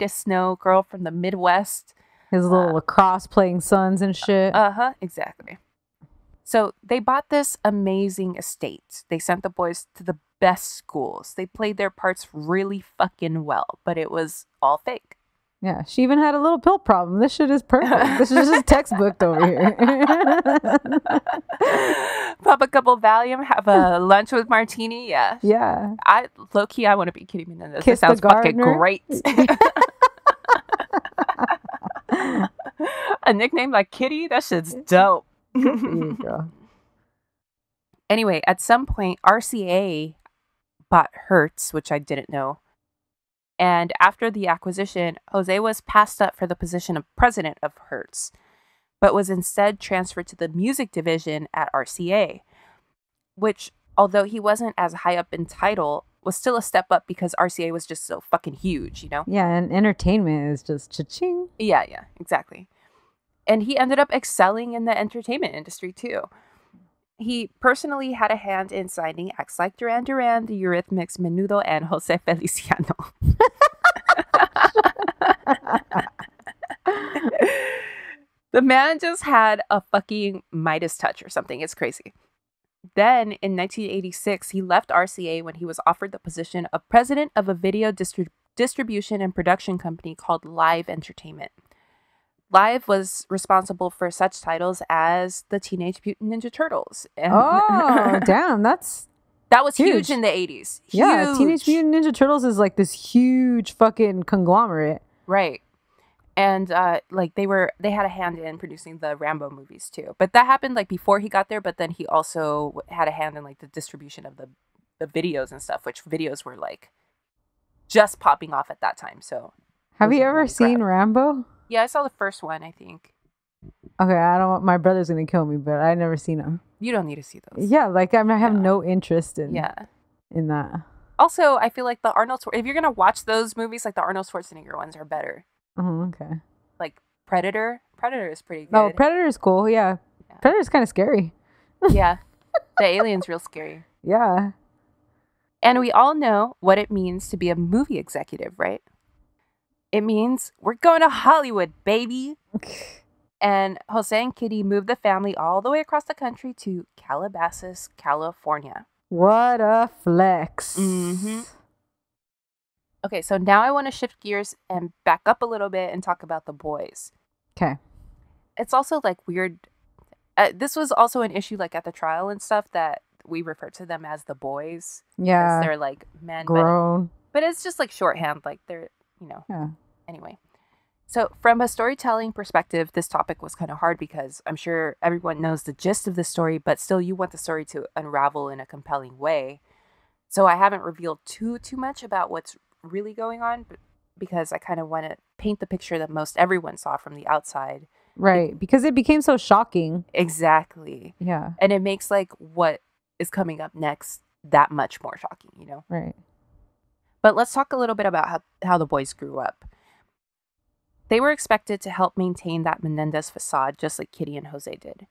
as snow girl from the Midwest. His little lacrosse playing sons and shit. Exactly. So they bought this amazing estate. They sent the boys to the best schools. They played their parts really fucking well, but it was all fake. Yeah, she even had a little pill problem. This shit is perfect. This is just textbook over here. Pop a couple Valium, have a lunch with martini. Yeah. Yeah. Low key, I want to be Kitty Menendez. Kiss That sounds the fucking gardener. great. A nickname like Kitty? That shit's dope. Good for you, girl. Anyway, at some point, RCA bought Hertz, which I didn't know. And after the acquisition, Jose was passed up for the position of president of Hertz, but was instead transferred to the music division at RCA, which, although he wasn't as high up in title, was still a step up because RCA was just so fucking huge, you know? Yeah, and entertainment is just cha-ching. Yeah, exactly. And he ended up excelling in the entertainment industry, too. He personally had a hand in signing acts like Duran Duran, the Eurythmics, Menudo, and Jose Feliciano. The man just had a fucking Midas touch or something. It's crazy. Then, in 1986, he left RCA when he was offered the position of president of a video distribution and production company called Live Entertainment. Live was responsible for such titles as the Teenage Mutant Ninja Turtles. Oh, damn. That was huge in the 80s. Yeah, Huge. Teenage Mutant Ninja Turtles is like this huge fucking conglomerate. Right. And like they had a hand in producing the Rambo movies too. But that happened like before he got there, but then he also had a hand in like the distribution of the videos and stuff, which videos were like just popping off at that time. So Have you was a ever really seen crowd. Rambo? Yeah, I saw the first one, I think. Okay, I don't. My brother's gonna kill me, but I never seen him. You don't need to see those. Yeah, like I have Yeah. no interest in Yeah. in that. Also, I feel like the if you're gonna watch those movies, like the Arnold Schwarzenegger ones are better. Okay. Like Predator is pretty good. Oh, Predator's cool. Yeah, Yeah. Predator's kind of scary. Yeah, the alien's real scary. Yeah. And we all know what it means to be a movie executive, right? It means we're going to Hollywood, baby. And Jose and Kitty moved the family all the way across the country to Calabasas, California. What a flex. Mm-hmm. Okay, so now I want to shift gears and back up a little bit and talk about the boys. Okay. It's also like weird. This was also an issue like at the trial and stuff that we refer to them as the boys. Yeah. They're like men. Grown. But it's just like shorthand. Like they're, Yeah. Anyway. So from a storytelling perspective, this topic was kind of hard because I'm sure everyone knows the gist of the story, but still you want the story to unravel in a compelling way. So I haven't revealed too much about what's really going on because I kind of want to paint the picture that most everyone saw from the outside. Right. Because it became so shocking. Exactly. Yeah. And it makes like what is coming up next that much more shocking, Right. But let's talk a little bit about how the boys grew up. They were expected to help maintain that Menendez facade just like Kitty and Jose did.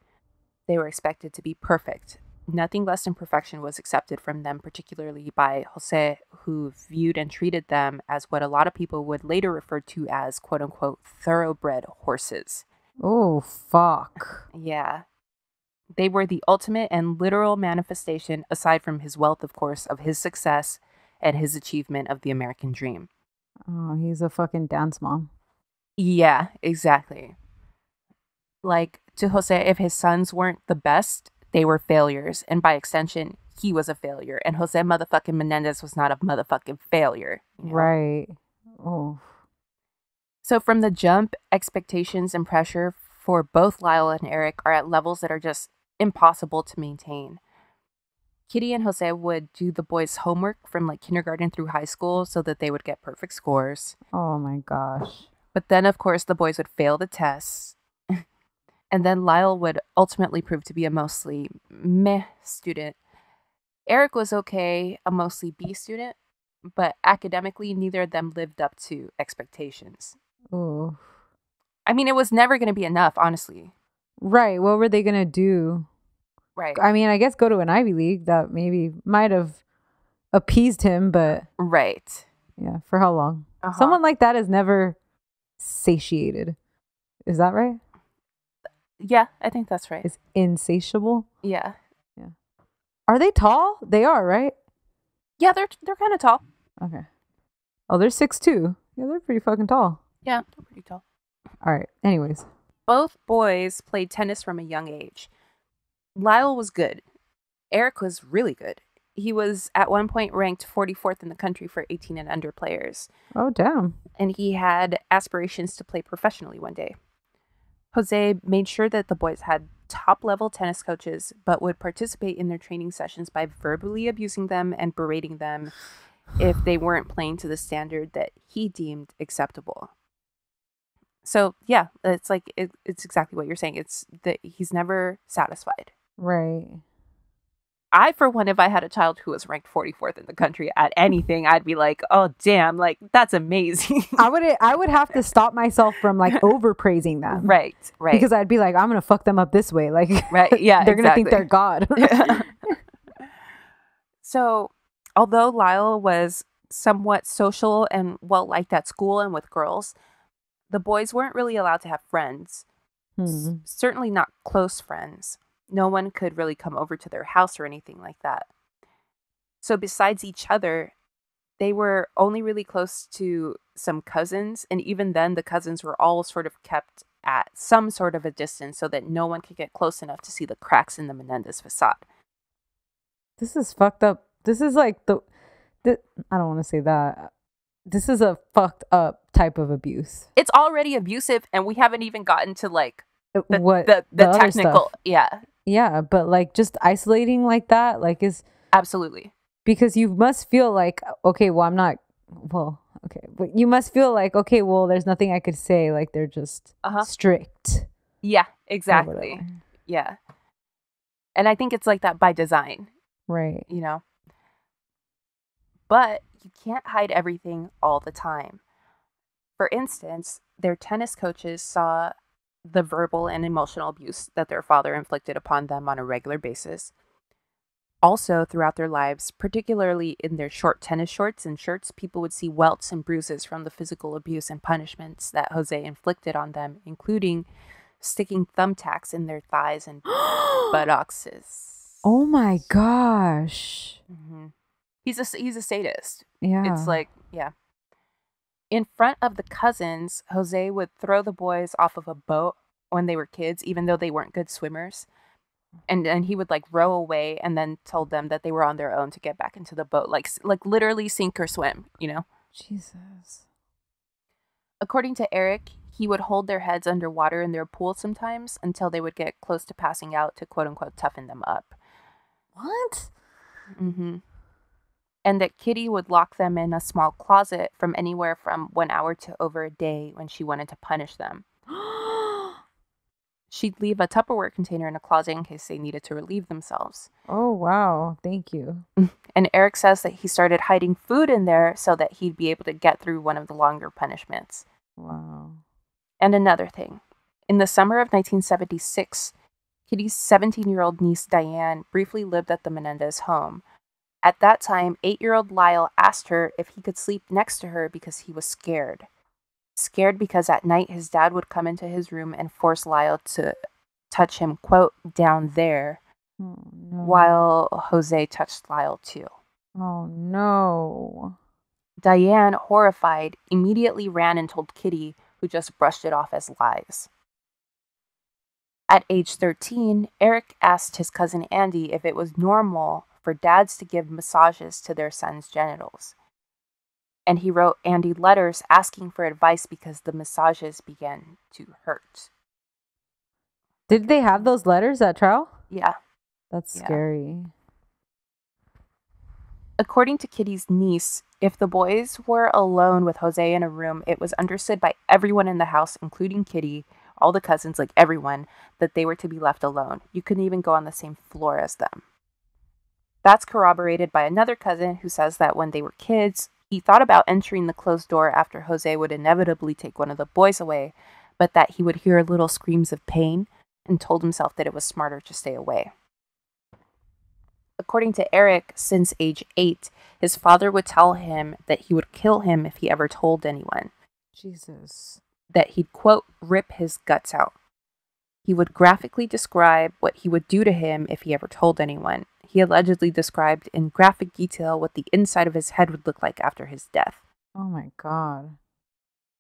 They were expected to be perfect. Nothing less than perfection was accepted from them, particularly by Jose, who viewed and treated them as what a lot of people would later refer to as quote-unquote thoroughbred horses. Oh, fuck. Yeah. They were the ultimate and literal manifestation, aside from his wealth, of course, of his success and his achievement of the American dream. Oh, he's a fucking dance mom. Yeah, exactly. Like, to Jose, if his sons weren't the best, they were failures. And by extension, he was a failure. And Jose motherfucking Menendez was not a motherfucking failure. Right. Oh. So from the jump, expectations and pressure for both Lyle and Eric are at levels that are just impossible to maintain. Kitty and Jose would do the boys' homework from like kindergarten through high school so that they would get perfect scores. Oh my gosh. But then, of course, the boys would fail the tests. And then Lyle would ultimately prove to be a mostly meh student. Eric was okay, a mostly B student, but academically, neither of them lived up to expectations. Oh. I mean, it was never going to be enough, honestly. Right. What were they going to do? Right. I mean, I guess go to an Ivy League. That maybe might have appeased him, but Right. yeah, for how long? Uh-huh. Someone like that is never satiated. Is that right? Yeah, I think that's right. Is insatiable. Yeah. Are they tall? They are, right? Yeah, they're kind of tall. Okay. Oh, they're 6'2". Yeah, they're pretty fucking tall. Yeah, they're pretty tall. All right. Anyways. Both boys played tennis from a young age. Lyle was good. Eric was really good. He was at one point ranked 44th in the country for 18 and under players. Oh, damn. And he had aspirations to play professionally one day. Jose made sure that the boys had top-level tennis coaches, but would participate in their training sessions by verbally abusing them and berating them if they weren't playing to the standard that he deemed acceptable. So, yeah, it's like, it's exactly what you're saying. It's that he's never satisfied. Right. I, for one, if I had a child who was ranked 44th in the country at anything, I'd be like, oh, damn, like, that's amazing. I would have to stop myself from like overpraising them. Right. Because I'd be like, I'm going to fuck them up this way. Like, right. Yeah, they're going to think they're God. So, although Lyle was somewhat social and well-liked at school and with girls, the boys weren't really allowed to have friends. Certainly not close friends. No one could really come over to their house or anything like that. So besides each other, they were only really close to some cousins. And even then, the cousins were all sort of kept at some sort of a distance so that no one could get close enough to see the cracks in the Menendez facade. This is fucked up. This is like I don't want to say that. This is a fucked up type of abuse. It's already abusive, and we haven't even gotten to like the other technical. stuff. Yeah, but like just isolating like that, like is absolutely. Because you must feel like, okay, well, I'm not well, okay, but you must feel like, okay, well, there's nothing I could say. Like they're just strict. Yeah, or exactly. whatever. Yeah. And I think it's like that by design, Right. you know? But you can't hide everything all the time. For instance, their tennis coaches saw the verbal and emotional abuse that their father inflicted upon them on a regular basis. Also, throughout their lives, particularly in their short tennis shorts and shirts, people would see welts and bruises from the physical abuse and punishments that Jose inflicted on them, including sticking thumbtacks in their thighs and buttocks. Oh my gosh. Mm-hmm. He's a sadist. Yeah. It's like, yeah. In front of the cousins, Jose would throw the boys off of a boat when they were kids, even though they weren't good swimmers. And he would like row away and then told them that they were on their own to get back into the boat, like literally sink or swim, you know? Jesus. According to Eric, he would hold their heads underwater in their pool sometimes until they would get close to passing out to quote unquote toughen them up. What? Mm-hmm. And that Kitty would lock them in a small closet from anywhere from 1 hour to over a day when she wanted to punish them. She'd leave a Tupperware container in a closet in case they needed to relieve themselves. Oh, wow. Thank you. And Eric says that he started hiding food in there so that he'd be able to get through one of the longer punishments. Wow. And another thing. In the summer of 1976, Kitty's 17-year-old niece Diane briefly lived at the Menendez home. At that time, 8-year-old Lyle asked her if he could sleep next to her because he was scared. Scared because at night his dad would come into his room and force Lyle to touch him, quote, down there, Oh, no. while Jose touched Lyle too. Oh, no. Diane, horrified, immediately ran and told Kitty, who just brushed it off as lies. At age 13, Eric asked his cousin Andy if it was normal for dads to give massages to their sons' genitals. And he wrote Andy letters asking for advice because the massages began to hurt. Did they have those letters at trial? Yeah. That's Yeah. scary. According to Kitty's niece, if the boys were alone with Jose in a room, it was understood by everyone in the house, including Kitty, all the cousins, like everyone, that they were to be left alone. You couldn't even go on the same floor as them. That's corroborated by another cousin who says that when they were kids, he thought about entering the closed door after Jose would inevitably take one of the boys away, but that he would hear little screams of pain and told himself that it was smarter to stay away. According to Eric, since age 8, his father would tell him that he would kill him if he ever told anyone. Jesus. That he'd, quote, rip his guts out. He would graphically describe what he would do to him if he ever told anyone. He allegedly described in graphic detail what the inside of his head would look like after his death. Oh, my God.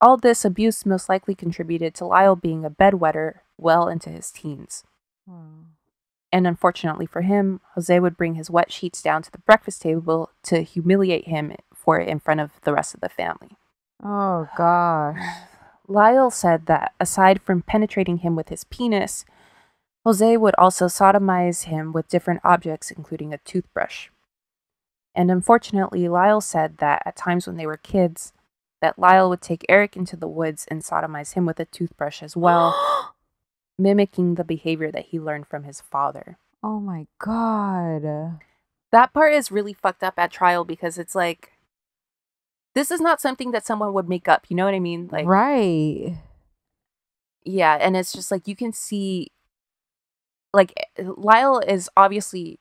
All this abuse most likely contributed to Lyle being a bedwetter well into his teens. Oh. And unfortunately for him, Jose would bring his wet sheets down to the breakfast table to humiliate him for it in front of the rest of the family. Oh, gosh. Lyle said that aside from penetrating him with his penis, Jose would also sodomize him with different objects, including a toothbrush. And unfortunately, Lyle said that at times when they were kids, that Lyle would take Eric into the woods and sodomize him with a toothbrush as well, mimicking the behavior that he learned from his father. Oh, my God. That part is really fucked up at trial because it's like, this is not something that someone would make up. You know what I mean? Like, right. Yeah, and it's just like you can see, like, Lyle is obviously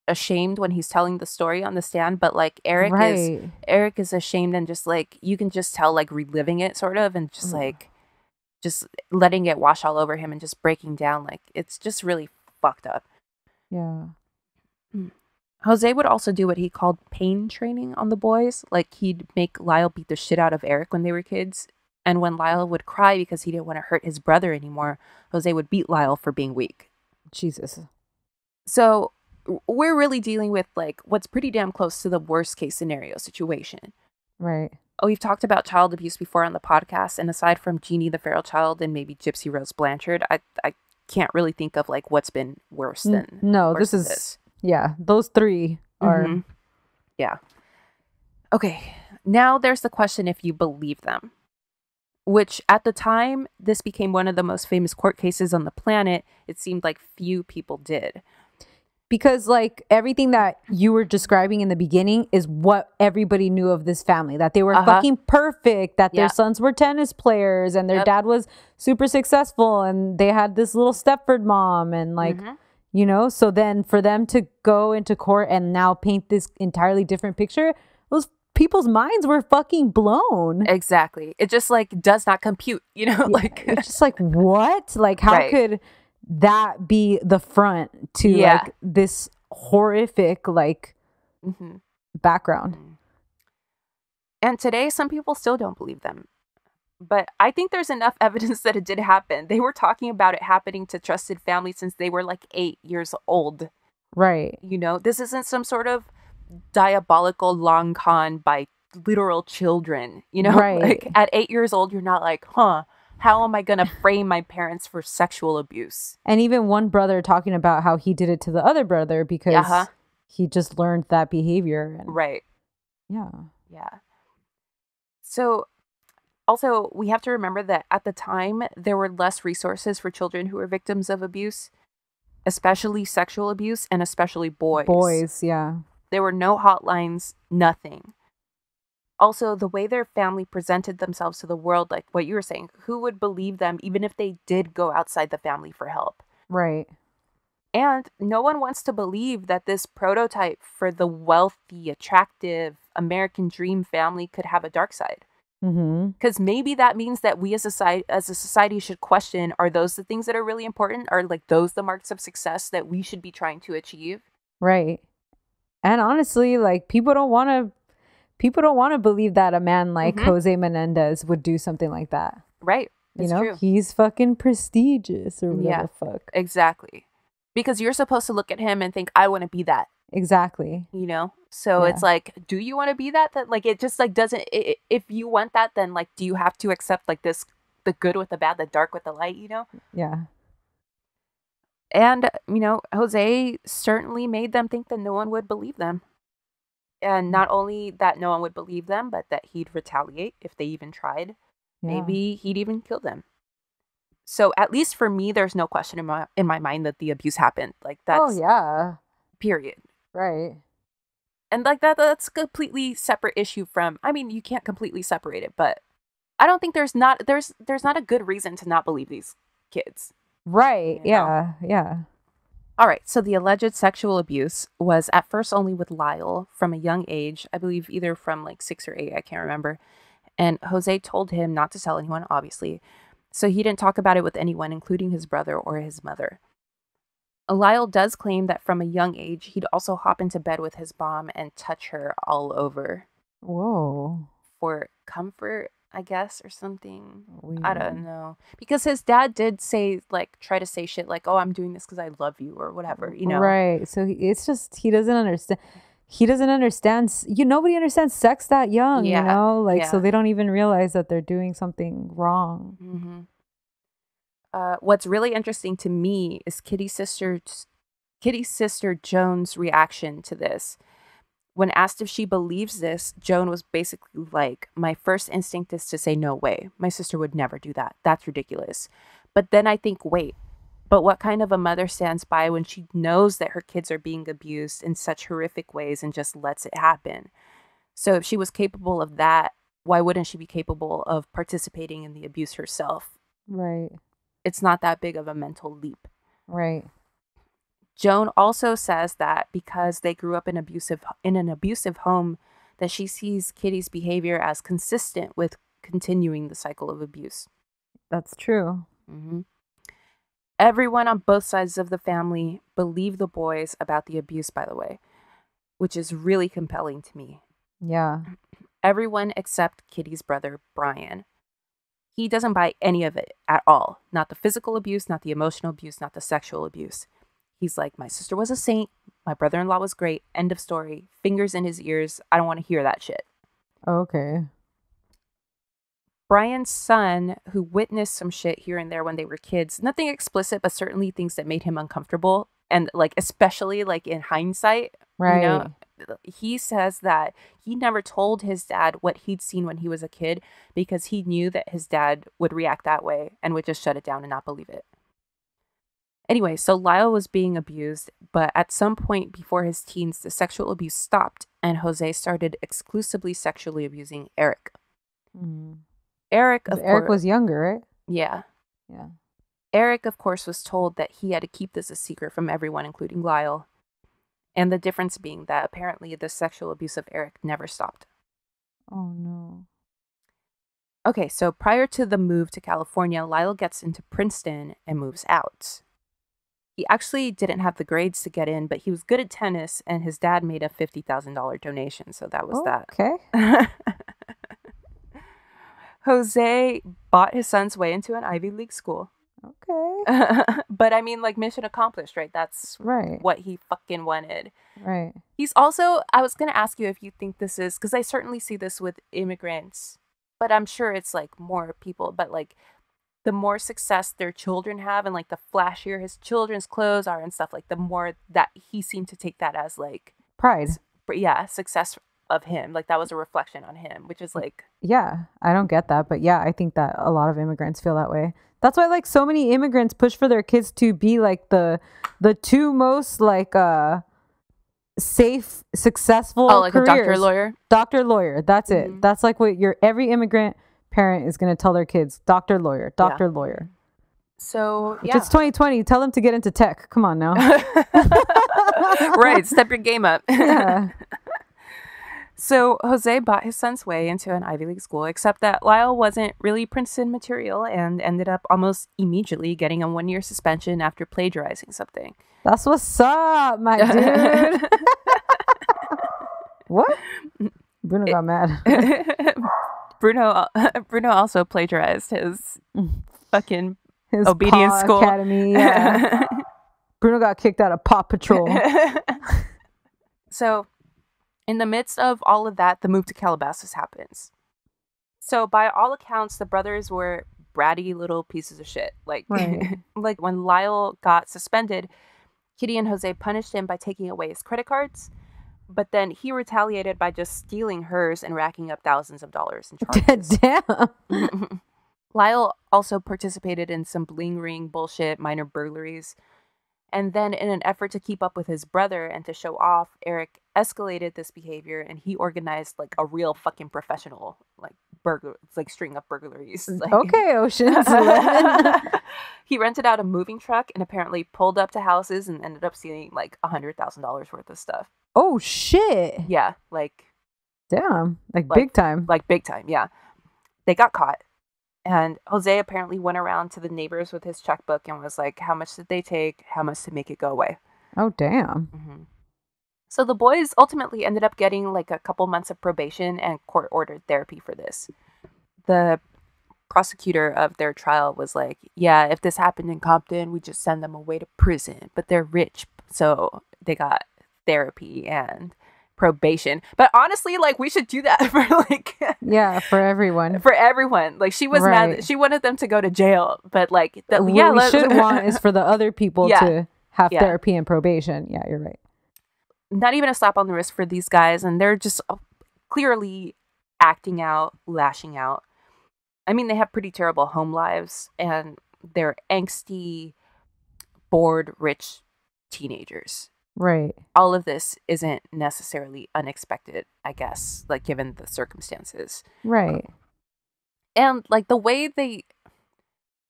ashamed when he's telling the story on the stand, but like Eric is ashamed and just like you can just tell, like, reliving it sort of, and just like just letting it wash all over him and just breaking down. Like, it's just really fucked up. Yeah. Jose would also do what he called pain training on the boys. Like, he'd make Lyle beat the shit out of Eric when they were kids. And when Lyle would cry because he didn't want to hurt his brother anymore, Jose would beat Lyle for being weak. Jesus. So we're really dealing with, like, what's pretty damn close to the worst case scenario situation. Right. Oh, we've talked about child abuse before on the podcast. And aside from Jeannie the Feral Child and maybe Gypsy Rose Blanchard, I can't really think of, like, what's been worse than this is... Yeah, those three are... Yeah. Okay. Now there's the question if you believe them, which at the time, this became one of the most famous court cases on the planet. It seemed like few people did. Because like everything that you were describing in the beginning is what everybody knew of this family, that they were fucking perfect, that their sons were tennis players and their dad was super successful and they had this little Stepford mom and like, you know, so then for them to go into court and now paint this entirely different picture, those people's minds were fucking blown. Exactly. It just like does not compute, you know, like it's just like, what? Like how could that be the front to like this horrific like background? And today some people still don't believe them, but I think there's enough evidence that it did happen. They were talking about it happening to trusted families since they were like 8 years old, right? You know, this isn't some sort of diabolical long con by literal children, you know, like at 8 years old you're not like, how am I going to frame my parents for sexual abuse? And even one brother talking about how he did it to the other brother because he just learned that behavior. And, Yeah. So also we have to remember that at the time there were less resources for children who were victims of abuse, especially sexual abuse, and especially boys. There were no hotlines, nothing. Also, the way their family presented themselves to the world, like what you were saying, who would believe them even if they did go outside the family for help? Right. And no one wants to believe that this prototype for the wealthy, attractive American dream family could have a dark side. Because maybe that means that we as a society should question, are those the things that are really important? Are like those the marks of success that we should be trying to achieve? Right. And honestly, like people don't want to believe that a man like Jose Menendez would do something like that. Right. You know, true. He's fucking prestigious or whatever the fuck. Exactly. Because you're supposed to look at him and think, I want to be that. Exactly. You know? So it's like, do you want to be that? That like, it just like doesn't, if you want that, then like, do you have to accept like this, the good with the bad, the dark with the light, you know? Yeah. And, you know, Jose certainly made them think that no one would believe them. And not only that no one would believe them, but that he'd retaliate if they even tried. Maybe he'd even kill them. So at least for me, there's no question in my mind that the abuse happened. Like that's period. Right. And like that's a completely separate issue from, I mean, you can't completely separate it, but I don't think there's not a good reason to not believe these kids. Right. You know? Yeah. All right, so the alleged sexual abuse was at first only with Lyle from a young age, I believe either from like 6 or 8, I can't remember. And Jose told him not to tell anyone, obviously. So he didn't talk about it with anyone, including his brother or his mother. Lyle does claim that from a young age, he'd also hop into bed with his mom and touch her all over. Whoa. For comfort, I guess, or something. Weird. I don't know. Because his dad did say, like, try to say shit like, oh, I'm doing this because I love you or whatever, you know? Right. So it's just, he doesn't understand. Nobody understands sex that young, you know? Like, so they don't even realize that they're doing something wrong. What's really interesting to me is Kitty's sister Joan's reaction to this. When asked if she believes this, Joan was basically like, my first instinct is to say, no way. My sister would never do that. That's ridiculous. But then I think, wait, but what kind of a mother stands by when she knows that her kids are being abused in such horrific ways and just lets it happen? So if she was capable of that, why wouldn't she be capable of participating in the abuse herself? Right. It's not that big of a mental leap. Right. Joan also says that because they grew up in an abusive home, that she sees Kitty's behavior as consistent with continuing the cycle of abuse. That's true. Everyone on both sides of the family believe the boys about the abuse, by the way, which is really compelling to me. Yeah. Everyone except Kitty's brother, Brian. He doesn't buy any of it at all. Not the physical abuse, not the emotional abuse, not the sexual abuse. He's like, my sister was a saint. My brother-in-law was great. End of story. Fingers in his ears. I don't want to hear that shit. Okay. Brian's son, who witnessed some shit here and there when they were kids, nothing explicit, but certainly things that made him uncomfortable. And like, especially like in hindsight, right. You know, he says that he never told his dad what he'd seen when he was a kid because he knew that his dad would react that way and would just shut it down and not believe it. Anyway, so Lyle was being abused, but at some point before his teens, the sexual abuse stopped and Jose started exclusively sexually abusing Eric. Eric was younger, right? Yeah. Yeah. Eric, of course, was told that he had to keep this a secret from everyone, including Lyle. And the difference being that apparently the sexual abuse of Eric never stopped. Oh, no. Okay, so prior to the move to California, Lyle gets into Princeton and moves out. He actually didn't have the grades to get in, but he was good at tennis, and his dad made a $50,000 donation, so that was that. Okay. Jose bought his son's way into an Ivy League school. Okay. But I mean, like, mission accomplished, right? That's right. what he fucking wanted. Right. He's also, I was going to ask you if you think this is, because I certainly see this with immigrants, but I'm sure it's like more people, but like the more success their children have and like the flashier his children's clothes are and stuff, like the more that he seemed to take that as like pride. Yeah, success of him. Like that was a reflection on him, which is like, yeah, I don't get that, but yeah, I think that a lot of immigrants feel that way. That's why like so many immigrants push for their kids to be like the two most like safe, successful like careers. doctor, lawyer. That's it. That's like what every immigrant parent is going to tell their kids. Doctor, lawyer. So yeah, it's 2020. Tell them to get into tech. Come on now. Right, step your game up. Yeah. So Jose bought his son's way into an Ivy League school, except that Lyle wasn't really Princeton material and ended up almost immediately getting a 1-year suspension after plagiarizing something. That's what's up, my dude. What? Bruno got mad. Bruno also plagiarized his fucking his obedience Paw school academy. Yeah. Bruno got kicked out of Paw Patrol. So, in the midst of all of that, the move to Calabasas happens. So, by all accounts, the brothers were bratty little pieces of shit. Like, right. Like when Lyle got suspended, Kitty and Jose punished him by taking away his credit cards. But then he retaliated by just stealing hers and racking up thousands of dollars in charges. Damn. Lyle also participated in some bling ring bullshit, minor burglaries. And then in an effort to keep up with his brother and to show off, Eric escalated this behavior and he organized like a real fucking professional like string of burglaries. Like, okay, Ocean's 11. He rented out a moving truck and apparently pulled up to houses and ended up stealing like $100,000 worth of stuff. Oh shit. Yeah, like damn, like big time. Like big time, yeah. They got caught. And Jose apparently went around to the neighbors with his checkbook and was like, how much did they take? How much to make it go away? Oh, damn. Mm-hmm. So the boys ultimately ended up getting like a couple months of probation and court-ordered therapy for this. The prosecutor of their trial was like, yeah, if this happened in Compton, we just send them away to prison. But they're rich, so they got therapy and probation. But honestly, like, we should do that for like yeah, for everyone. Like, she was mad. She wanted them to go to jail, but like what we should want is for the other people to have therapy and probation. Yeah, you're right. Not even a slap on the wrist for these guys, and they're just clearly acting out, lashing out. I mean, they have pretty terrible home lives, and they're angsty, bored, rich teenagers. Right. All of this isn't necessarily unexpected, I guess, like given the circumstances. Right. And like the way they,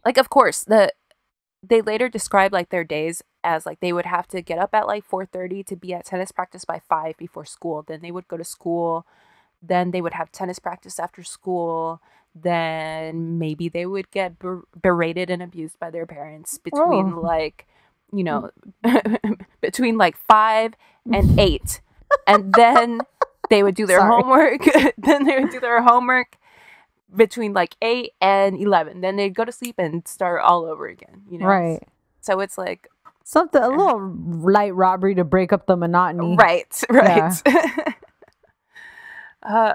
like, of course, they later described like their days as like they would have to get up at like 4:30 to be at tennis practice by 5 before school. Then they would go to school. Then they would have tennis practice after school. Then maybe they would get berated and abused by their parents between like, you know, between like 5 and 8. And then they would do their homework. Then they would do their homework between like 8 and 11. Then they'd go to sleep and start all over again, you know? Right. So it's like something, a little light robbery to break up the monotony. Right. Yeah.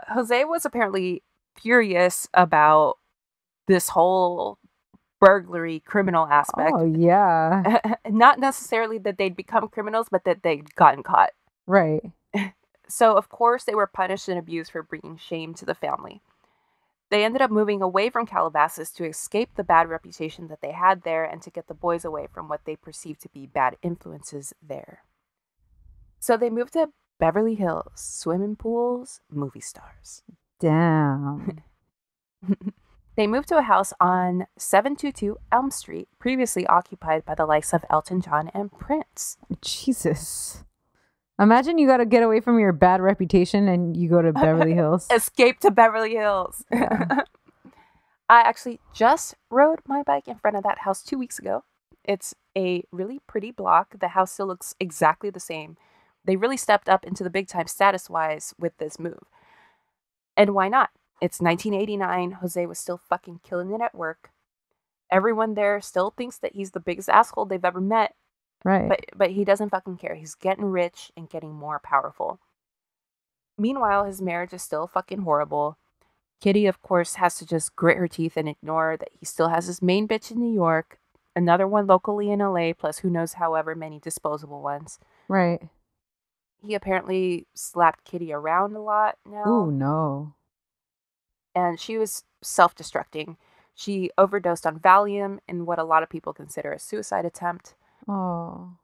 Jose was apparently furious about this whole burglary criminal aspect. Oh, yeah. Not necessarily that they'd become criminals, but that they'd gotten caught. Right. So, of course, they were punished and abused for bringing shame to the family. They ended up moving away from Calabasas to escape the bad reputation that they had there and to get the boys away from what they perceived to be bad influences there. So they moved to Beverly Hills, swimming pools, movie stars. Damn. They moved to a house on 722 Elm Street, previously occupied by the likes of Elton John and Prince. Jesus. Imagine you got to get away from your bad reputation and you go to Beverly Hills. Escape to Beverly Hills. Yeah. I actually just rode my bike in front of that house 2 weeks ago. It's a really pretty block. The house still looks exactly the same. They really stepped up into the big time status-wise with this move. And why not? It's 1989. Jose was still fucking killing it at work. Everyone there still thinks that he's the biggest asshole they've ever met. Right. But he doesn't fucking care. He's getting rich and getting more powerful. Meanwhile, his marriage is still fucking horrible. Kitty, of course, has to just grit her teeth and ignore that he still has his main bitch in New York, another one locally in LA, plus who knows however many disposable ones. Right. He apparently slapped Kitty around a lot now. Ooh, no. And she was self-destructing. She overdosed on Valium in what a lot of people consider a suicide attempt. Oh.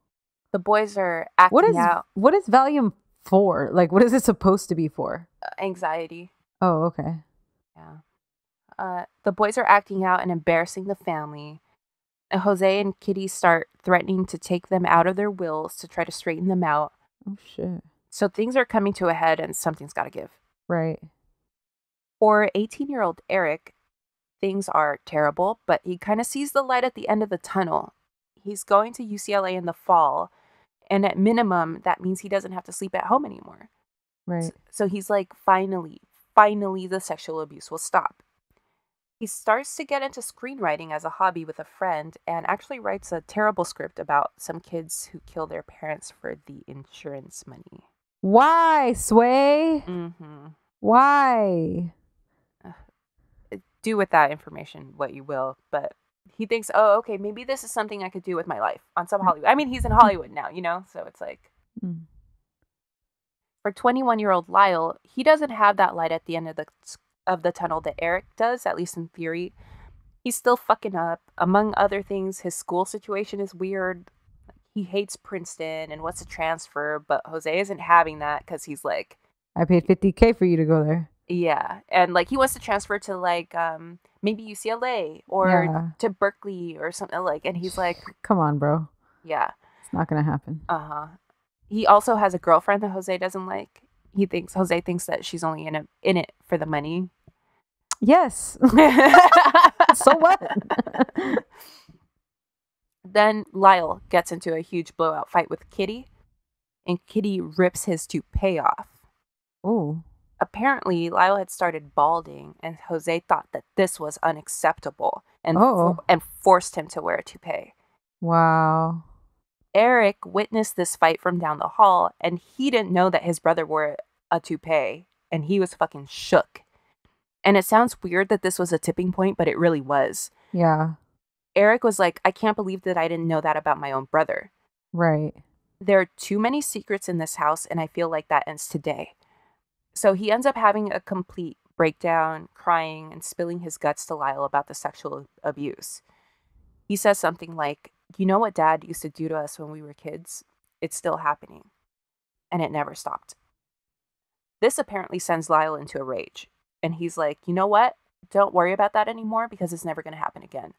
The boys are acting out. What is Valium for? Like, what is it supposed to be for? Anxiety. Oh, okay. Yeah. The boys are acting out and embarrassing the family. And Jose and Kitty start threatening to take them out of their wills to try to straighten them out. Oh, shit. So things are coming to a head and something's got to give. Right. For 18-year-old Eric, things are terrible, but he kind of sees the light at the end of the tunnel. He's going to UCLA in the fall, and at minimum, that means he doesn't have to sleep at home anymore. Right. So he's like, finally, the sexual abuse will stop. He starts to get into screenwriting as a hobby with a friend and actually writes a terrible script about some kids who kill their parents for the insurance money. Why, Sway? Mm-hmm. Why? Do with that information what you will, but he thinks, oh, okay, maybe this is something I could do with my life on some Hollywood. I mean, he's in Hollywood now, you know? So it's like, For 21-year-old Lyle, he doesn't have that light at the end of the tunnel that Eric does, at least in theory. He's still fucking up. Among other things, his school situation is weird. He hates Princeton and wants to transfer, but Jose isn't having that because he's like, I paid $50K for you to go there. yeah. And like he wants to transfer to like maybe UCLA or to Berkeley or something like, and he's like, come on, bro. Yeah. It's not going to happen. Uh-huh. He also has a girlfriend that Jose doesn't like. Jose thinks that she's only in it for the money. Yes. So what? Then Lyle gets into a huge blowout fight with Kitty, and Kitty rips his toupee off. Ooh. Apparently, Lyle had started balding, and Jose thought that this was unacceptable and forced him to wear a toupee. Wow. Eric witnessed this fight from down the hall, and he didn't know that his brother wore a toupee, and he was fucking shook. And it sounds weird that this was a tipping point, but it really was. Yeah. Eric was like, I can't believe that I didn't know that about my own brother. Right. There are too many secrets in this house, and I feel like that ends today. So he ends up having a complete breakdown, crying, and spilling his guts to Lyle about the sexual abuse. He says something like, you know what Dad used to do to us when we were kids? It's still happening. And it never stopped. This apparently sends Lyle into a rage. And he's like, you know what? Don't worry about that anymore because it's never going to happen again.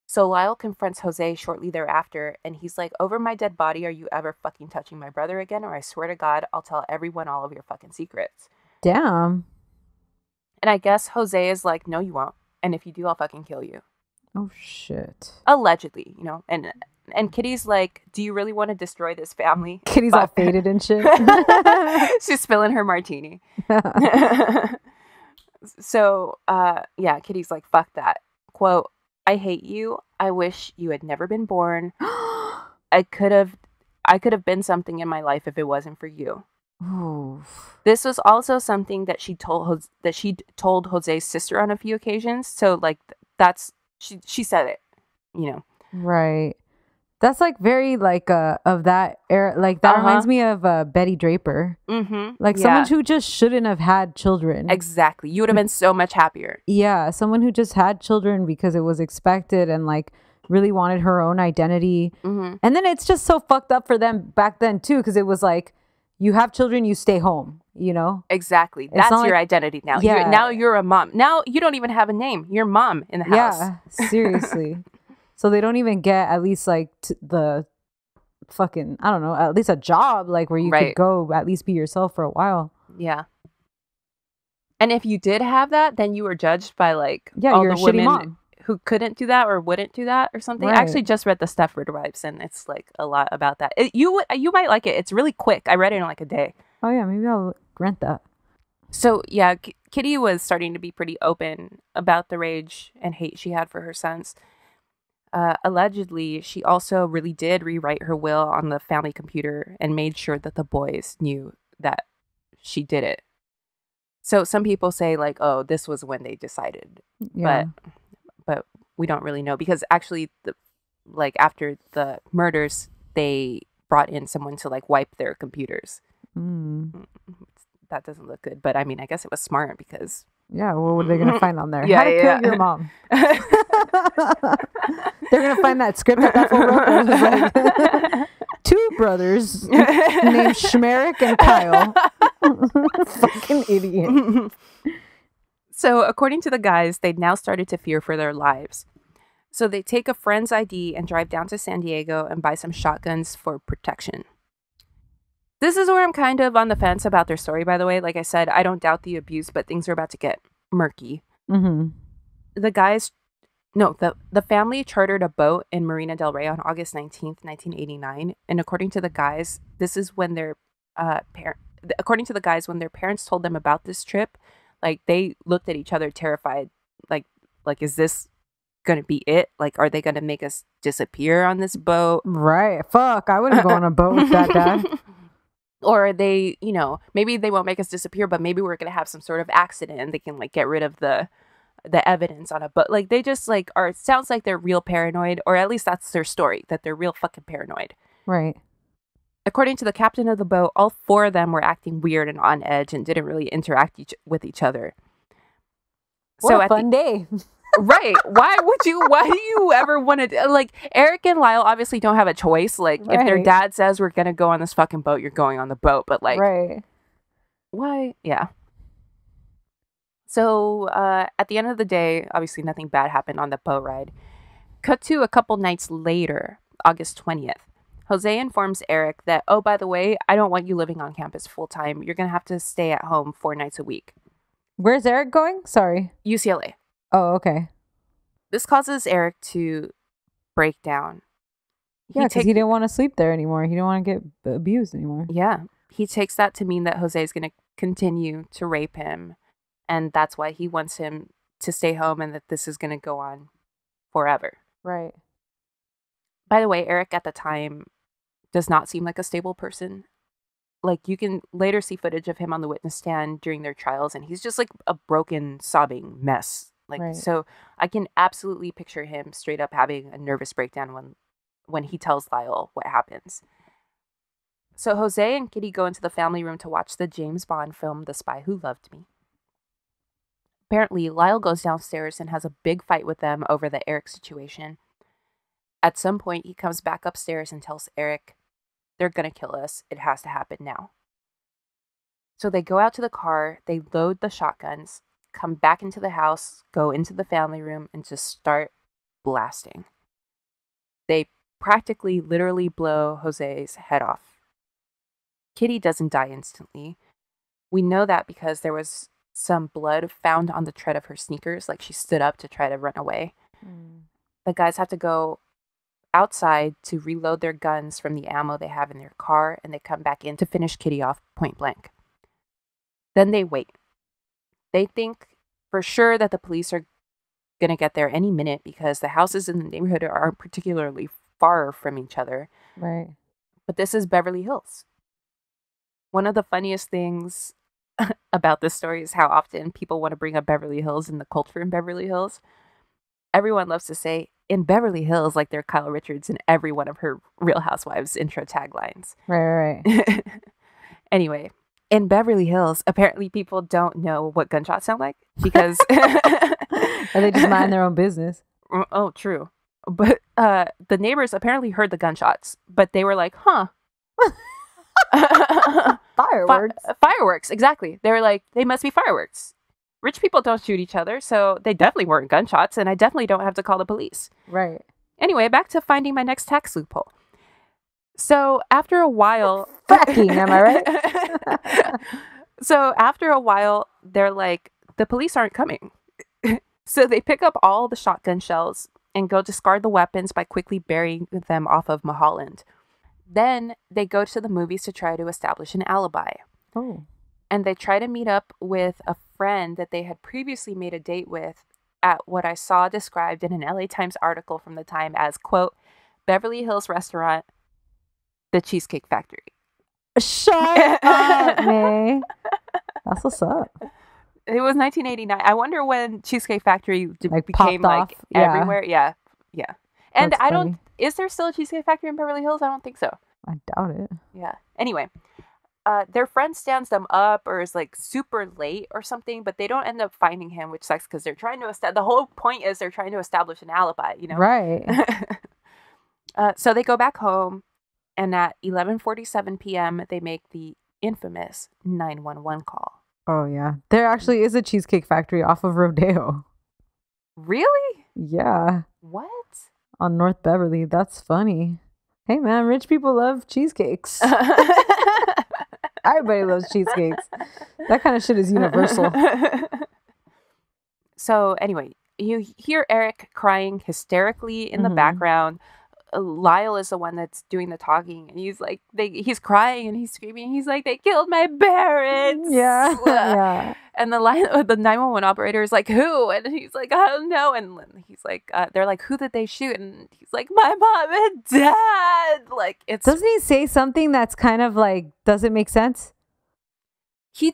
So Lyle confronts Jose shortly thereafter, and he's like, over my dead body, are you ever fucking touching my brother again? Or I swear to God, I'll tell everyone all of your fucking secrets. Damn. And I guess Jose is like, no, you won't. And if you do, I'll fucking kill you. Oh, shit. Allegedly, you know. And Kitty's like, do you really want to destroy this family? Kitty's all faded and shit. She's spilling her martini. So, yeah, Kitty's like, fuck that. Quote, I hate you. I wish you had never been born. I could have been something in my life if it wasn't for you. Oof. This was also something that she told Jose's sister on a few occasions. So like she said it, you know. Right. That's like very like of that era. Like that reminds me of Betty Draper. Mm-hmm. Like someone who just shouldn't have had children. Exactly. You would have been so much happier. Yeah, someone who just had children because it was expected and like really wanted her own identity. Mm-hmm. And then it's just so fucked up for them back then too, because it was like, you have children, you stay home, you know? Exactly. It's That's not your like- identity now. Yeah. Now you're a mom. Now you don't even have a name. You're mom in the house. Yeah, seriously. So they don't even get at least like the fucking, I don't know, at least a job like where you could go at least be yourself for a while. Yeah. And if you did have that, then you were judged by like Yeah, all you're the a shitty women mom. who couldn't do that or wouldn't do that or something. I Right. actually just read the Stepford Wives, and it's like a lot about that. You might like it. It's really quick. I read it in like a day. Oh yeah, maybe I'll rent that. So yeah, Kitty was starting to be pretty open about the rage and hate she had for her sons. Allegedly, she also really did rewrite her will on the family computer and made sure that the boys knew that she did it. So some people say like, oh, this was when they decided, Yeah. but we don't really know, because actually, like after the murders, they brought in someone to like wipe their computers. That doesn't look good, but I mean, I guess it was smart because Yeah, what were they going to find on there? Yeah, How to yeah. kill your mom. They're going to find that script that that fool wrote that was like, two brothers named Shmerick and Kyle. Fucking idiot. So according to the guys, they'd now started to fear for their lives. So they take a friend's ID and drive down to San Diego and buy some shotguns for protection. This is where I'm kind of on the fence about their story, by the way. Like I said, I don't doubt the abuse, but things are about to get murky. Mm-hmm. The family chartered a boat in Marina del Rey on August 19th, 1989. And according to the guys, this is when their when their parents told them about this trip, like they looked at each other terrified. Like is this gonna be it? Like, are they gonna make us disappear on this boat? Right. Fuck, I wouldn't go on a boat with that dad. Or they, maybe they won't make us disappear, but maybe we're going to have some sort of accident and they can like get rid of the evidence on a boat. Like they just like it sounds like they're real paranoid, or at least that's their story, that they're real fucking paranoid. Right. According to the captain of the boat, all four of them were acting weird and on edge and didn't really interact with each other. What a fun day. Right. Why do you ever want to, like, Eric and Lyle obviously don't have a choice. Like, if their dad says we're going to go on this fucking boat, you're going on the boat. But, like, right. Why? Yeah. So, at the end of the day, obviously nothing bad happened on the boat ride. Cut to a couple nights later, August 20th. Jose informs Eric that, oh, by the way, I don't want you living on campus full time. You're going to have to stay at home 4 nights a week. Where's Eric going? Sorry. UCLA. Oh, okay. This causes Eric to break down. Yeah, because he didn't want to sleep there anymore. He didn't want to get abused anymore. Yeah. He takes that to mean that Jose is going to continue to rape him. And that's why he wants him to stay home and that this is going to go on forever. Right. By the way, Eric at the time does not seem like a stable person. Like, you can later see footage of him on the witness stand during their trials, and he's just like a broken, sobbing mess. Like, right. So I can absolutely picture him straight up having a nervous breakdown when he tells Lyle what happens. So Jose and Kitty go into the family room to watch the James Bond film, The Spy Who Loved Me. Apparently, Lyle goes downstairs and has a big fight with them over the Eric situation. At some point, he comes back upstairs and tells Eric, they're going to kill us. It has to happen now. So they go out to the car, they load the shotguns, come back into the house, go into the family room, and just start blasting. They practically literally blow Jose's head off. Kitty doesn't die instantly. We know that because there was some blood found on the tread of her sneakers, like she stood up to try to run away. The guys have to go outside to reload their guns from the ammo they have in their car, and they come back in to finish Kitty off point blank. Then they wait. They think for sure that the police are going to get there any minute because the houses in the neighborhood aren't particularly far from each other. Right. But this is Beverly Hills. One of the funniest things about this story is how often people want to bring up Beverly Hills and the culture in Beverly Hills. Everyone loves to say, in Beverly Hills, like they're Kyle Richards in every one of her Real Housewives intro taglines. Right. Anyway, in Beverly Hills, apparently people don't know what gunshots sound like because Or they just mind their own business. Oh, true. But the neighbors apparently heard the gunshots, but they were like, huh. Fireworks. Fireworks, exactly. They were like, they must be fireworks. Rich people don't shoot each other, so they definitely weren't gunshots, and I definitely don't have to call the police. Right. Anyway, back to finding my next tax loophole. So after a while... Fucking, am I right? So after a while, they're like, the police aren't coming. So they pick up all the shotgun shells and go discard the weapons by quickly burying them off of Mulholland. Then they go to the movies to try to establish an alibi. Oh. And they try to meet up with a friend that they had previously made a date with at what I saw described in an LA Times article from the time as, quote, Beverly Hills restaurant, the Cheesecake Factory. Shut up, man. That's what's up. It was 1989. I wonder when Cheesecake Factory became popped like off. Yeah. everywhere. Yeah. And That's I funny. don't, is there still a Cheesecake Factory in Beverly Hills? I don't think so. I doubt it. Yeah. Anyway, their friend stands them up or is like super late or something, but they don't end up finding him, which sucks because they're trying to the whole point is they're trying to establish an alibi, you know? Right. So they go back home, and at 11:47 p.m. they make the infamous 911 call. Oh, yeah. There actually is a Cheesecake Factory off of Rodeo. Really? Yeah. What? On North Beverly. That's funny. Hey, man, rich people love cheesecakes. Everybody loves cheesecakes. That kind of shit is universal. So anyway, you hear Eric crying hysterically in the background. Lyle is the one that's doing the talking, and he's like, he's crying and he's screaming. He's like, they killed my parents. Yeah. Yeah. And the 911 operator is like, who? And he's like, I don't know. And he's like, they're like, who did they shoot? And he's like, my mom and dad. Like, it's Doesn't he say something that's kind of like, doesn't make sense? he's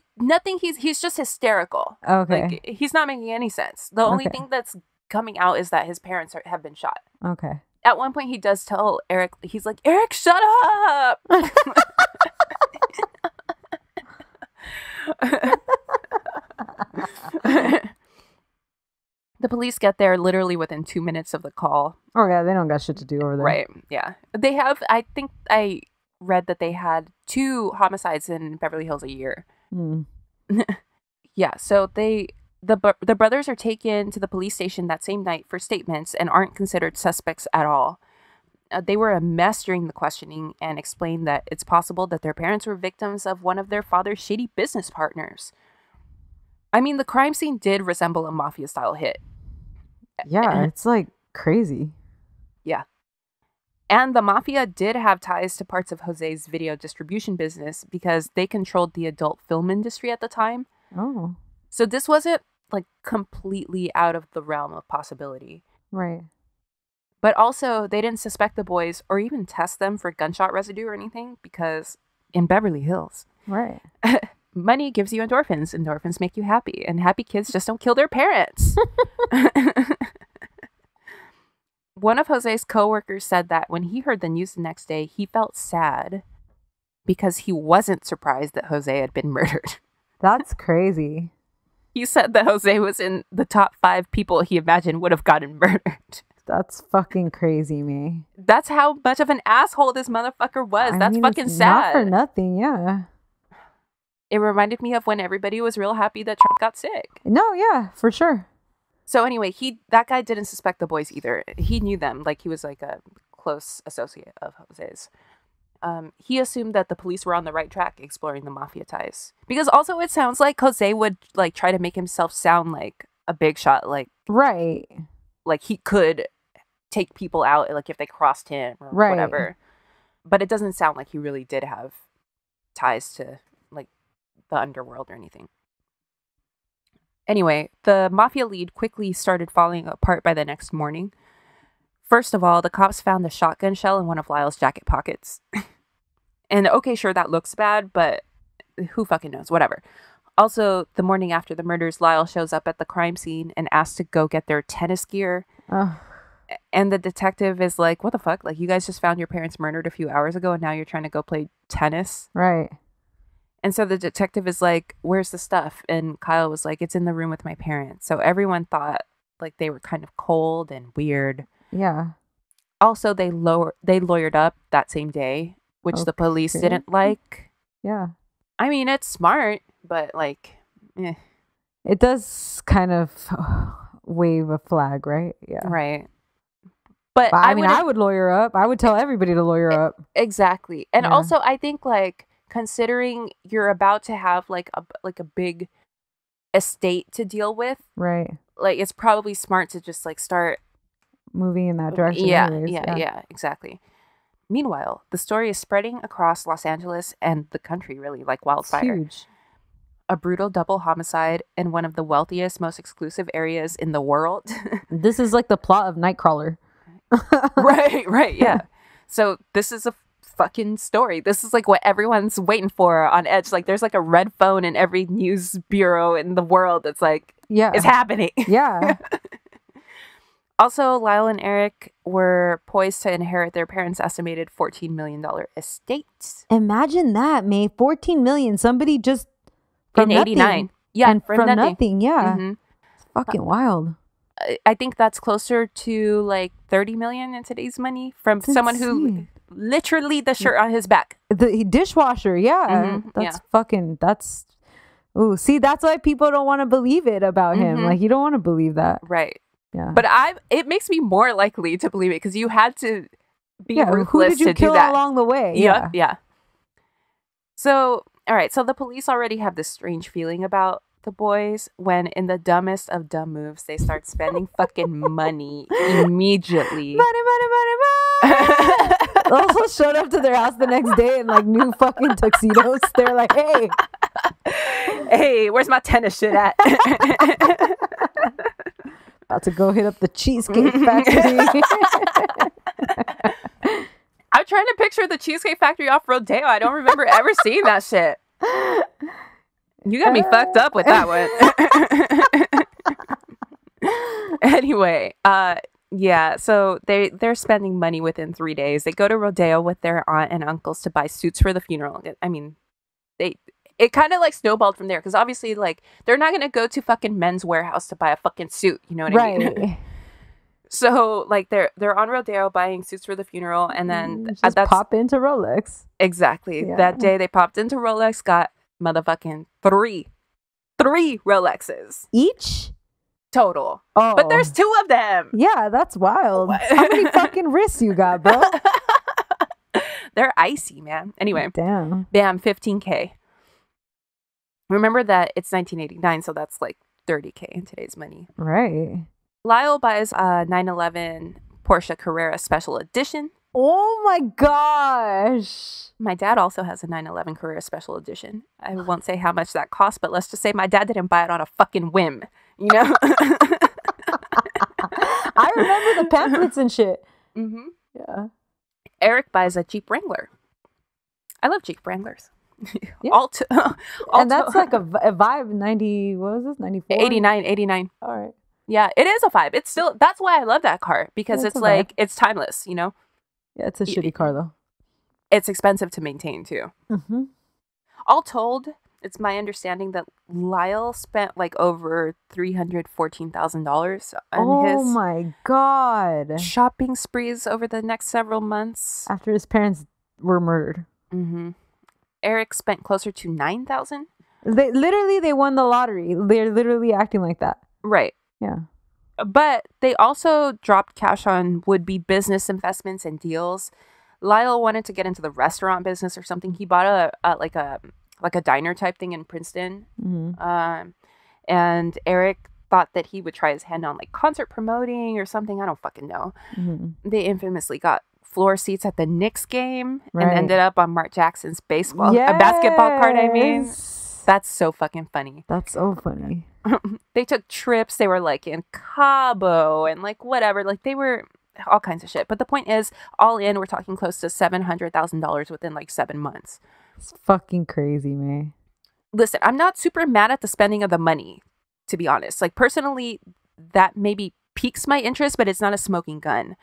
just hysterical. Okay. Like, he's not making any sense. The only thing that's coming out is that his parents have been shot. Okay. At one point, he does tell Eric, he's like, Eric, shut up. The police get there literally within 2 minutes of the call. Oh, yeah. They don't got shit to do over there. Right. Yeah. They have, I think I read that they had 2 homicides in Beverly Hills a year. Mm. Yeah. So the brothers are taken to the police station that same night for statements and aren't considered suspects at all. They were a mess during the questioning and explained that it's possible that their parents were victims of one of their father's shady business partners. I mean, the crime scene did resemble a mafia-style hit. Yeah, it's like crazy. Yeah. And the mafia did have ties to parts of Jose's video distribution business because they controlled the adult film industry at the time. Oh. So this wasn't like completely out of the realm of possibility. Right. But also, they didn't suspect the boys or even test them for gunshot residue or anything because in Beverly Hills, Right. money gives you endorphins. Endorphins make you happy. And happy kids just don't kill their parents. One of Jose's coworkers said that when he heard the news the next day, he felt sad because he wasn't surprised that Jose had been murdered. That's crazy. He said that Jose was in the top 5 people he imagined would have gotten murdered. That's fucking crazy, me. That's how much of an asshole this motherfucker was. I That's mean, fucking it's sad. Not for nothing, yeah. It reminded me of when everybody was real happy that Trump got sick. No, yeah, for sure. So anyway, that guy didn't suspect the boys either. He knew them. Like, he was like a close associate of Jose's. He assumed that the police were on the right track exploring the mafia ties. Because also it sounds like Jose would like try to make himself sound like a big shot. Like, Right. like he could take people out like if they crossed him or Right. whatever. But it doesn't sound like he really did have ties to like the underworld or anything. Anyway, the mafia lead quickly started falling apart by the next morning. First of all, the cops found a shotgun shell in one of Lyle's jacket pockets. And okay, sure, that looks bad, but who fucking knows? Whatever. Also, the morning after the murders, Lyle shows up at the crime scene and asks to go get their tennis gear. Oh. And the detective is like, what the fuck? Like, you guys just found your parents murdered a few hours ago and now you're trying to go play tennis? Right. And so the detective is like, where's the stuff? And Kyle was like, it's in the room with my parents. So everyone thought like they were kind of cold and weird. Yeah. Also, they lawyered up that same day, which the police didn't like. Yeah. I mean, it's smart, but like, it does kind of wave a flag, right? Yeah. Right. But I mean, I would lawyer up. I would tell everybody to lawyer up. Exactly. And Yeah. also, I think like considering you're about to have like a big estate to deal with, right? Like, it's probably smart to just like start moving in that direction. Yeah, anyways. yeah, exactly. Meanwhile, the story is spreading across Los Angeles and the country, really, like wildfire. It's huge. A brutal double homicide in one of the wealthiest, most exclusive areas in the world. This is like the plot of Nightcrawler. Right, yeah. So this is a fucking story. This is like what everyone's waiting for on edge. Like, there's like a red phone in every news bureau in the world that's like, yeah, it's happening. Yeah. Also, Lyle and Eric were poised to inherit their parents' estimated $14 million estate. Imagine that, May. 14 million. Somebody just from in 89. Nothing. Yeah, and from nothing. Yeah. Mm-hmm. It's fucking wild. I think that's closer to like 30 million in today's money from someone who literally the shirt on his back. The dishwasher. Yeah. Mm-hmm, That's fucking, that's, ooh, see, that's why people don't want to believe it about him. Like, you don't want to believe that. Right. Yeah. But it makes me more likely to believe it because you had to be ruthless who did you to kill do that along the way? Yeah. So, all right. So the police already have this strange feeling about the boys when, in the dumbest of dumb moves, they start spending fucking money immediately. Money. Also showed up to their house the next day in like new fucking tuxedos. They're like, hey, where's my tennis shit at? About to go hit up the Cheesecake Factory. I'm trying to picture the Cheesecake Factory off Rodeo. I don't remember ever seeing that shit. You got me fucked up with that one. Anyway, yeah, so they're spending money within 3 days. They go to Rodeo with their aunt and uncles to buy suits for the funeral. I mean, it kind of like snowballed from there because obviously, like, they're not gonna go to fucking Men's Warehouse to buy a fucking suit. You know what I mean? So like they're on Rodeo buying suits for the funeral, and then just pop into Rolex. Exactly. Yeah. That day they popped into Rolex, got motherfucking three Rolexes Each? total. Oh, But there's 2 of them. Yeah, that's wild. How many fucking wrists you got, bro? They're icy, man. Anyway, damn, $15K. Remember that it's 1989, so that's like 30K in today's money. Right. Lyle buys a 911 Porsche Carrera Special Edition. Oh my gosh. My dad also has a 911 Carrera Special Edition. I won't say how much that cost, but let's just say my dad didn't buy it on a fucking whim, you know? I remember the pamphlets and shit. Mm-hmm. Yeah. Eric buys a Jeep Wrangler. I love Jeep Wranglers. Yeah. And that's like a vibe. 90, what was this? 94? 89. All right. Yeah, it is a vibe. It's still, that's why I love that car because Yeah, it's like, it's timeless, you know? Yeah, it's a shitty car though. It's expensive to maintain too. Mm-hmm. All told, it's my understanding that Lyle spent like over $314,000 on his my God. shopping sprees over the next several months. After his parents were murdered. Mm-hmm. Eric spent closer to $9,000. They won the lottery. They're literally acting like that. Right. Yeah. But they also dropped cash on would-be business investments and deals. Lyle wanted to get into the restaurant business or something. He bought a diner type thing in Princeton. Mm-hmm. And Eric thought that he would try his hand on like concert promoting or something. I don't fucking know. Mm-hmm. They infamously got floor seats at the Knicks game Right. and ended up on Mark Jackson's basketball card. I mean, that's so fucking funny. That's so funny. They took trips. They were like in Cabo and like whatever. Like they were all kinds of shit. But the point is, all in, we're talking close to $700,000 within like 7 months. It's fucking crazy, man. Listen, I'm not super mad at the spending of the money, to be honest. Like personally, that maybe piques my interest, but it's not a smoking gun.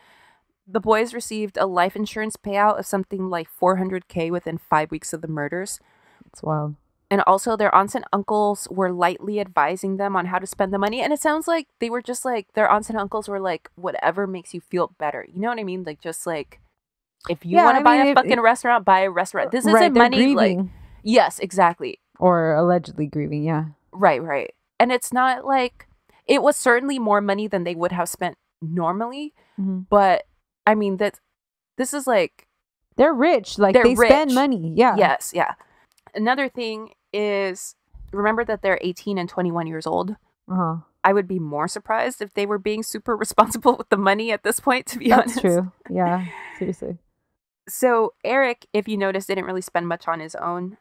The boys received a life insurance payout of something like $400K within 5 weeks of the murders. It's wild. And also their aunts and uncles were lightly advising them on how to spend the money. And it sounds like they were just like, their aunts and uncles were like, whatever makes you feel better. You know what I mean? Like, just like, if you want to buy a fucking restaurant, buy a restaurant. This isn't money. Grieving. Like, yes, exactly. Or allegedly grieving, yeah. Right. And it's not like, it was certainly more money than they would have spent normally. Mm-hmm. But, I mean, this is like... They're rich. Like, they spend money. Yeah. Yes, yeah. Another thing is, remember that they're 18 and 21 years old. Uh-huh. I would be more surprised if they were being super responsible with the money at this point, to be honest. That's true. Yeah, seriously. So Eric, if you notice, didn't really spend much on his own.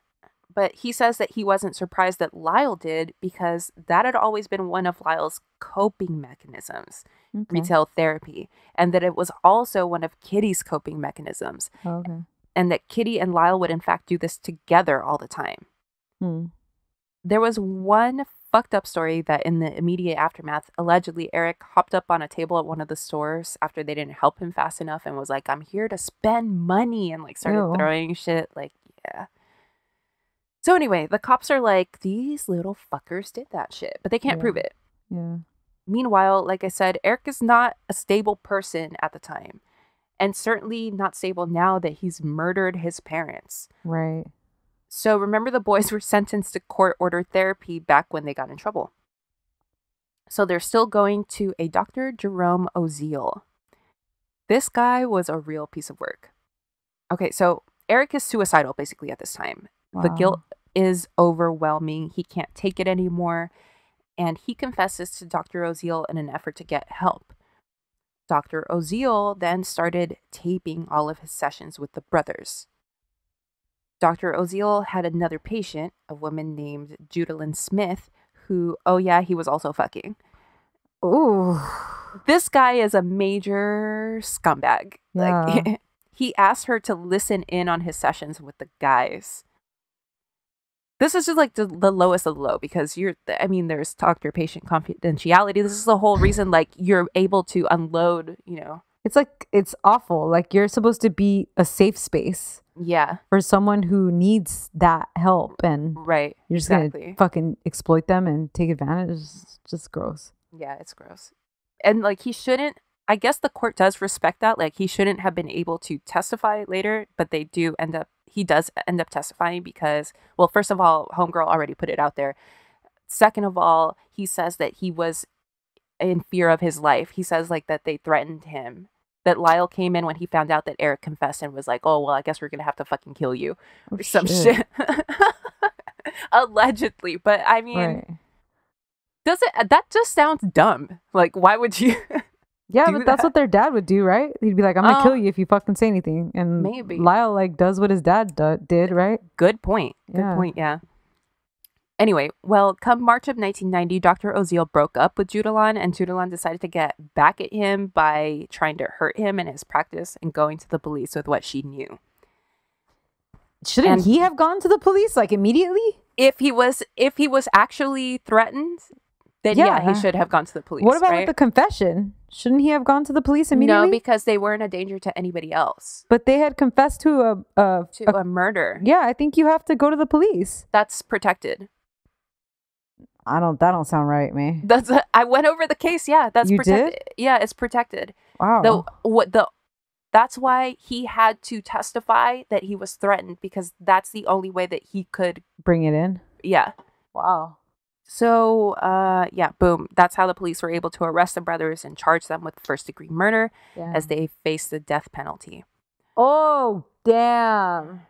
But he says that he wasn't surprised that Lyle did because that had always been one of Lyle's coping mechanisms, retail therapy. And that it was also one of Kitty's coping mechanisms. Oh, okay. And that Kitty and Lyle would in fact do this together all the time. There was one fucked up story that in the immediate aftermath, allegedly Eric hopped up on a table at one of the stores after they didn't help him fast enough and was like, I'm here to spend money, and like started throwing shit. Like, yeah. So anyway, the cops are like, these little fuckers did that shit, but they can't prove it. Yeah. Meanwhile, like I said, Eric is not a stable person at the time, and certainly not stable now that he's murdered his parents. Right. So remember, the boys were sentenced to court-ordered therapy back when they got in trouble. So they're still going to a Dr. Jerome Oziel. This guy was a real piece of work. Okay, so Eric is suicidal basically at this time. Wow. The guilt is overwhelming. He can't take it anymore. And he confesses to Dr. Oziel in an effort to get help. Dr. Oziel then started taping all of his sessions with the brothers. Dr. Oziel had another patient, a woman named Judalyn Smith, who, he was also fucking. Ooh. This guy is a major scumbag. Yeah. Like, he asked her to listen in on his sessions with the guys. This is just like the lowest of the low, because there's doctor-patient confidentiality. This is the whole reason, like, you're able to unload, It's like, it's awful. Like, you're supposed to be a safe space. Yeah. For someone who needs that help, and right. You're just gonna fucking exploit them and take advantage. It's just gross. Yeah, it's gross. And like, he shouldn't, I guess the court does respect that. Like, he shouldn't have been able to testify later, but he does end up testifying because, well, first of all, homegirl already put it out there. Second of all, he says that he was in fear of his life. He says like that they threatened him. That Lyle came in when he found out that Eric confessed and was like, oh, well, I guess we're going to have to fucking kill you. Or some shit. Allegedly. But I mean, that just sounds dumb. Like, why would you? Yeah, but that's what their dad would do, right? He'd be like, I'm going to kill you if you fucking say anything. And maybe Lyle like does what his dad did, right? Good point. Good point, yeah. Anyway, well, come March of 1990, Dr. Oziel broke up with Judalyn, and Judalyn decided to get back at him by trying to hurt him in his practice and going to the police with what she knew. Shouldn't he have gone to the police like immediately? If he was actually threatened, then he should have gone to the police. What about with the confession? Shouldn't he have gone to the police immediately? No, because they weren't a danger to anybody else. But they had confessed to a murder. Yeah, I think you have to go to the police. That's protected. That don't sound right, man. I went over the case. Yeah, that's protected. Did? Yeah, it's protected. Wow. That's why he had to testify that he was threatened, because that's the only way that he could bring it in. Yeah. Wow. So, boom. That's how the police were able to arrest the brothers and charge them with first-degree murder as they faced the death penalty. Oh, damn.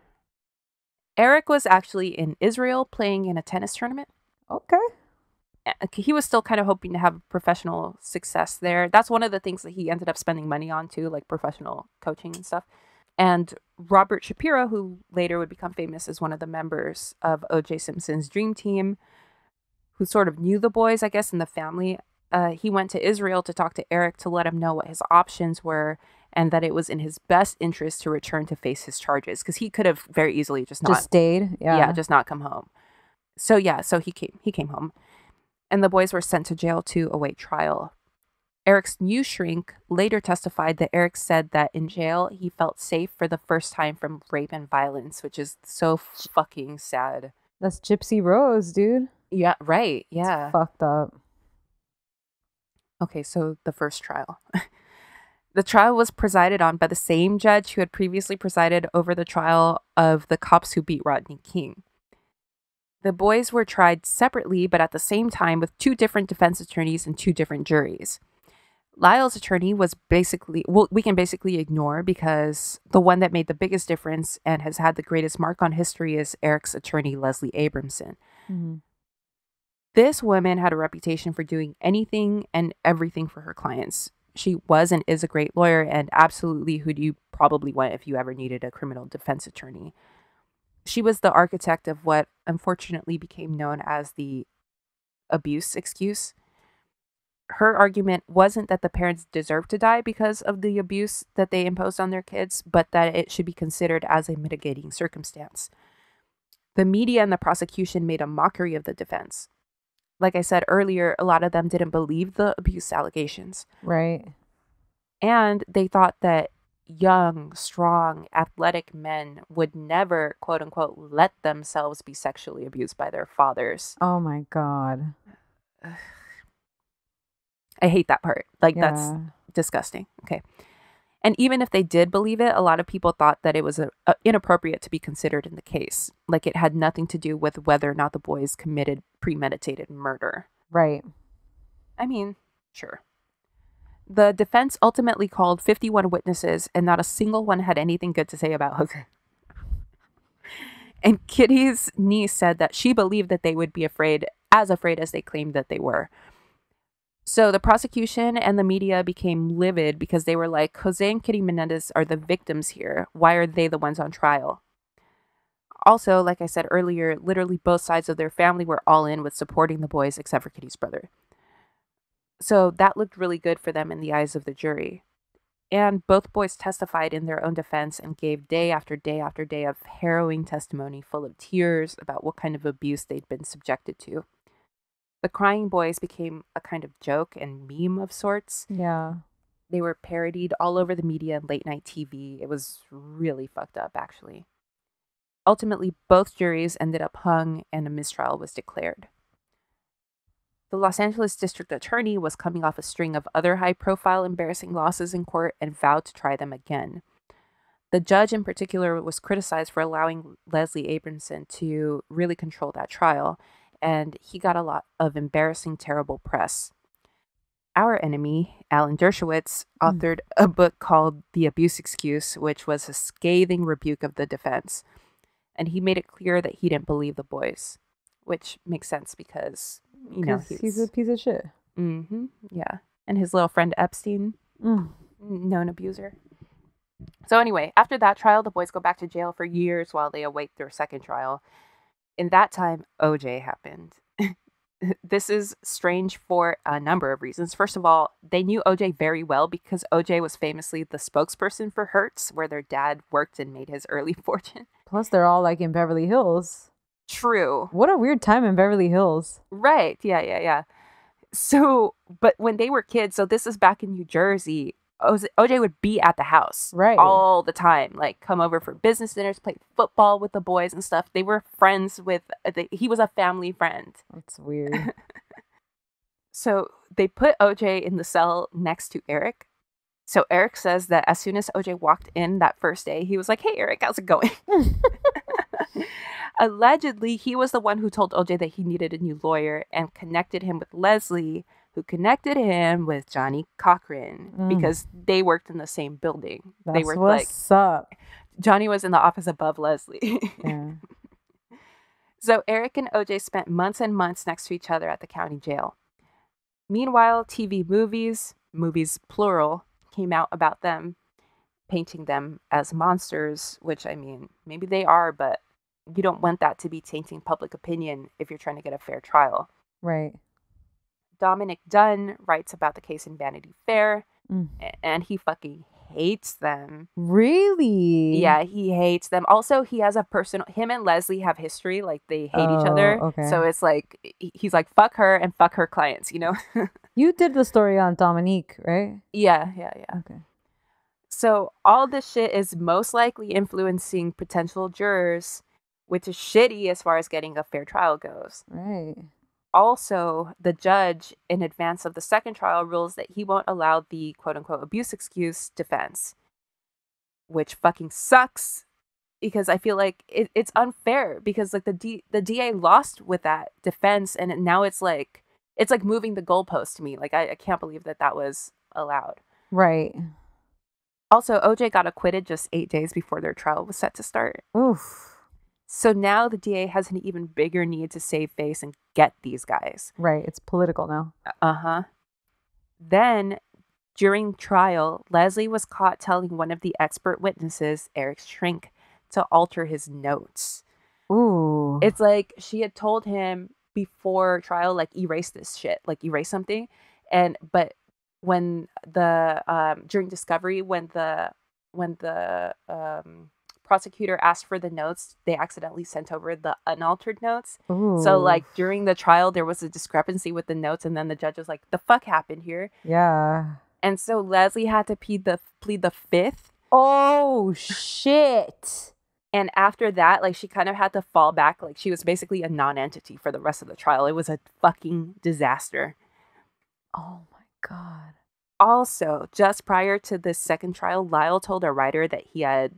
Eric was actually in Israel playing in a tennis tournament. Okay. He was still kind of hoping to have professional success there. That's one of the things that he ended up spending money on too, like professional coaching and stuff. And Robert Shapiro, who later would become famous as one of the members of O.J. Simpson's dream team, who sort of knew the boys, I guess, in the family, he went to Israel to talk to Eric to let him know what his options were and that it was in his best interest to return to face his charges, because he could have very easily just stayed. Yeah, just not come home. So he came home. And the boys were sent to jail to await trial. Eric's new shrink later testified that Eric said that in jail, he felt safe for the first time from rape and violence, which is so fucking sad. That's Gypsy Rose, dude. Yeah, right. Yeah. It's fucked up. Okay, so the first trial. The trial was presided on by the same judge who had previously presided over the trial of the cops who beat Rodney King. The boys were tried separately, but at the same time with 2 different defense attorneys and 2 different juries. Lyle's attorney was we can basically ignore because the one that made the biggest difference and has had the greatest mark on history is Eric's attorney, Leslie Abramson. Mm-hmm. This woman had a reputation for doing anything and everything for her clients. She was and is a great lawyer and absolutely who you probably want if you ever needed a criminal defense attorney. She was the architect of what unfortunately became known as the abuse excuse. Her argument wasn't that the parents deserved to die because of the abuse that they imposed on their kids, but that it should be considered as a mitigating circumstance. The media and the prosecution made a mockery of the defense. Like I said earlier, a lot of them didn't believe the abuse allegations. Right. And they thought that young, strong, athletic men would never, quote unquote, let themselves be sexually abused by their fathers. Oh my God. I hate that part. That's disgusting. Okay. And even if they did believe it, a lot of people thought that it was inappropriate to be considered in the case. Like it had nothing to do with whether or not the boys committed premeditated murder. Right. I mean, sure. The defense ultimately called 51 witnesses, and not a single one had anything good to say about Hooker. And Kitty's niece said that she believed that they would be afraid as they claimed that they were. So the prosecution and the media became livid because they were like, Jose and Kitty Menendez are the victims here. Why are they the ones on trial? Also, like I said earlier, literally both sides of their family were all in with supporting the boys except for Kitty's brother. So that looked really good for them in the eyes of the jury. And both boys testified in their own defense and gave day after day after day of harrowing testimony full of tears about what kind of abuse they'd been subjected to. The crying boys became a kind of joke and meme of sorts. Yeah. They were parodied all over the media and late night TV. It was really fucked up, actually. Ultimately, both juries ended up hung and a mistrial was declared. The Los Angeles District Attorney was coming off a string of other high-profile embarrassing losses in court and vowed to try them again. The judge in particular was criticized for allowing Leslie Abramson to really control that trial, and he got a lot of embarrassing, terrible press. Our enemy, Alan Dershowitz, authored a book called The Abuse Excuse, which was a scathing rebuke of the defense. And he made it clear that he didn't believe the boys, which makes sense because, he's a piece of shit. Mm-hmm, yeah. And his little friend Epstein, known abuser. So anyway, after that trial, the boys go back to jail for years while they await their second trial. In that time, OJ happened. This is strange for a number of reasons. First of all, they knew OJ very well because OJ was famously the spokesperson for Hertz, where their dad worked and made his early fortune. Plus, they're all like in Beverly Hills. True. What a weird time in Beverly Hills. Right. Yeah. So, but when they were kids, so this is back in New Jersey, OJ would be at the house all the time, like come over for business dinners, play football with the boys and stuff. They were friends with, he was a family friend. That's weird. So they put OJ in the cell next to Eric. So Eric says that as soon as OJ walked in that first day, he was like, "Hey, Eric, how's it going?" Allegedly, he was the one who told OJ that he needed a new lawyer and connected him with Leslie, who connected him with Johnny Cochran because they worked in the same building. They were what's up. Johnny was in the office above Leslie. Yeah. So Eric and OJ spent months and months next to each other at the county jail. Meanwhile, TV movies plural, came out about them, painting them as monsters, which, I mean, maybe they are, but you don't want that to be tainting public opinion if you're trying to get a fair trial. Right. Dominic Dunn writes about the case in Vanity Fair, and he fucking hates them. Really? Yeah, he hates them. Also, he has him and Leslie have history. Like, they hate each other. Okay. So it's like, he's like, fuck her and fuck her clients, you know? You did the story on Dominique, right? Yeah. Okay. So all this shit is most likely influencing potential jurors, which is shitty as far as getting a fair trial goes. Right. Also, the judge, in advance of the second trial, rules that he won't allow the quote-unquote abuse excuse defense, which fucking sucks, because I feel like it's unfair, because like the DA lost with that defense, and now it's like moving the goalpost to me. Like, I can't believe that was allowed. Right. Also, OJ got acquitted just 8 days before their trial was set to start. Oof. So now the DA has an even bigger need to save face and get these guys. Right. It's political now. Uh-huh. Then, during trial, Leslie was caught telling one of the expert witnesses, Eric's shrink, to alter his notes. Ooh. It's like she had told him before trial, like, erase this shit, like, erase something. But when during discovery, when the prosecutor asked for the notes, they accidentally sent over the unaltered notes. Ooh. So like during the trial there was a discrepancy with the notes, and then the judge was like, the fuck happened here? Yeah. And so Leslie had to plead the fifth. Oh shit. And after that, like, she kind of had to fall back. Like, she was basically a non-entity for the rest of the trial. It was a fucking disaster. Oh my God. Also, just prior to this second trial, Lyle told a writer that he had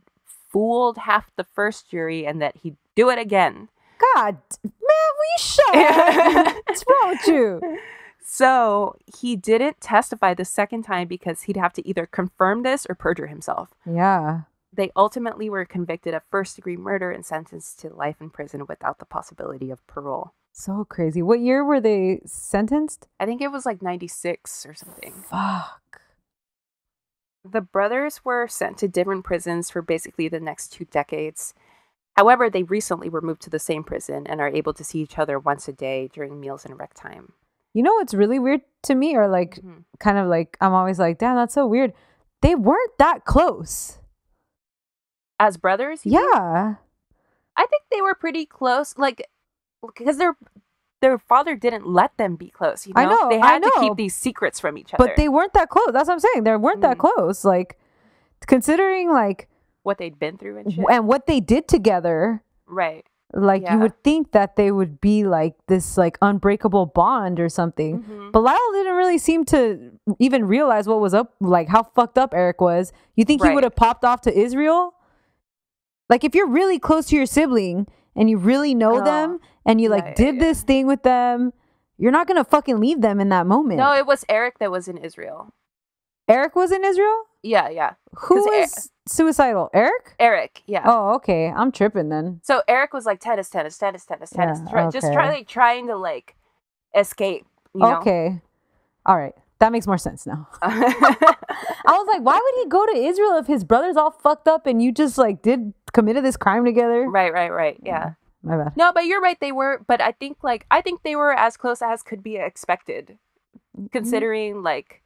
fooled half the first jury and that he'd do it again. God, man, will you shut up? What's wrong with you? So he didn't testify the second time because he'd have to either confirm this or perjure himself. Yeah. They ultimately were convicted of first-degree murder and sentenced to life in prison without the possibility of parole. So crazy. What year were they sentenced? I think it was like 96 or something. Fuck. The brothers were sent to different prisons for basically the next 2 decades. However, they recently were moved to the same prison and are able to see each other once a day during meals and rec time. You know what's really weird to me, or like kind of like I'm always like, damn, that's so weird. They weren't that close. As brothers? Yeah. I think they were pretty close, like, because their father didn't let them be close. You know? I know. They had to keep these secrets from each other. But they weren't that close. That's what I'm saying. They weren't that close. Like, considering like what they'd been through and shit. And what they did together. Right. Like, you would think that they would be like this like unbreakable bond or something. Mm-hmm. But Lyle didn't really seem to even realize what was up, like how fucked up Eric was. You think he would have popped off to Israel? Like, if you're really close to your sibling and you really know them and you like did this thing with them, you're not going to fucking leave them in that moment. No, it was Eric that was in Israel. Eric was in Israel? Yeah. Who was suicidal? Eric? Eric, yeah. Oh, okay. I'm tripping then. So Eric was like tennis. Just trying to like escape, you know? Okay. All right. That makes more sense now. I was like, why would he go to Israel if his brother's all fucked up and you just like committed this crime together? Right. Yeah. My bad. No, but you're right. They were, but I think they were as close as could be expected, considering like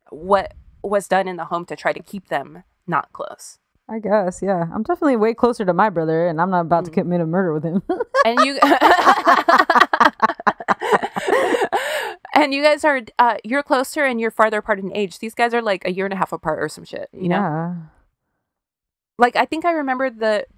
what was done in the home to try to keep them not close. I guess, yeah. I'm definitely way closer to my brother, and I'm not about to commit a murder with him. And you, and you guys are, you're closer and you're farther apart in age. These guys are like a year and a half apart or some shit, you know? Like, I think I remember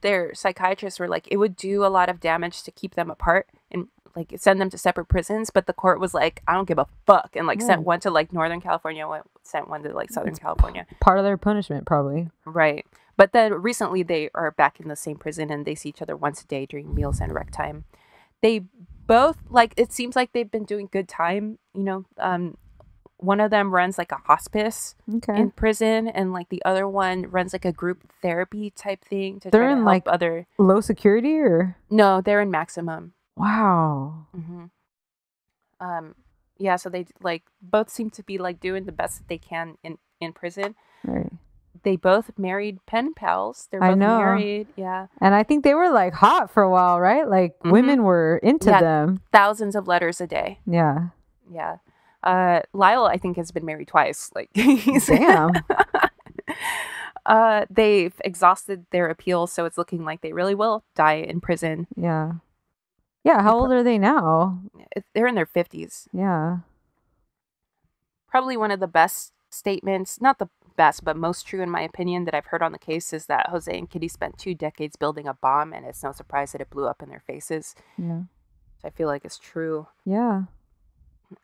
their psychiatrists were like, it would do a lot of damage to keep them apart and like send them to separate prisons. But the court was like, I don't give a fuck. And like sent one to like Northern California, sent one to like Southern California. Part of their punishment, probably. Right. But then recently they are back in the same prison and they see each other once a day during meals and rec time. They both, like, it seems like they've been doing good time, you know. One of them runs like a hospice in prison, and like the other one runs like a group therapy type thing to try to help like other low security, or no, they're in maximum. Wow. Yeah, so they like both seem to be like doing the best that they can in prison. Right. They both married pen pals. They're both married. Yeah. And I think they were like hot for a while, right? Like women were into them. Thousands of letters a day. Yeah. Yeah. Lyle, I think, has been married twice. Like, damn. They've exhausted their appeal, so it's looking like they really will die in prison. Yeah. Yeah, how old are they now? They're in their 50s. Yeah. Probably one of the best statements, not the best, but most true in my opinion that I've heard on the case is that Jose and Kitty spent 2 decades building a bomb, and it's no surprise that it blew up in their faces. Yeah. So I feel like it's true. Yeah.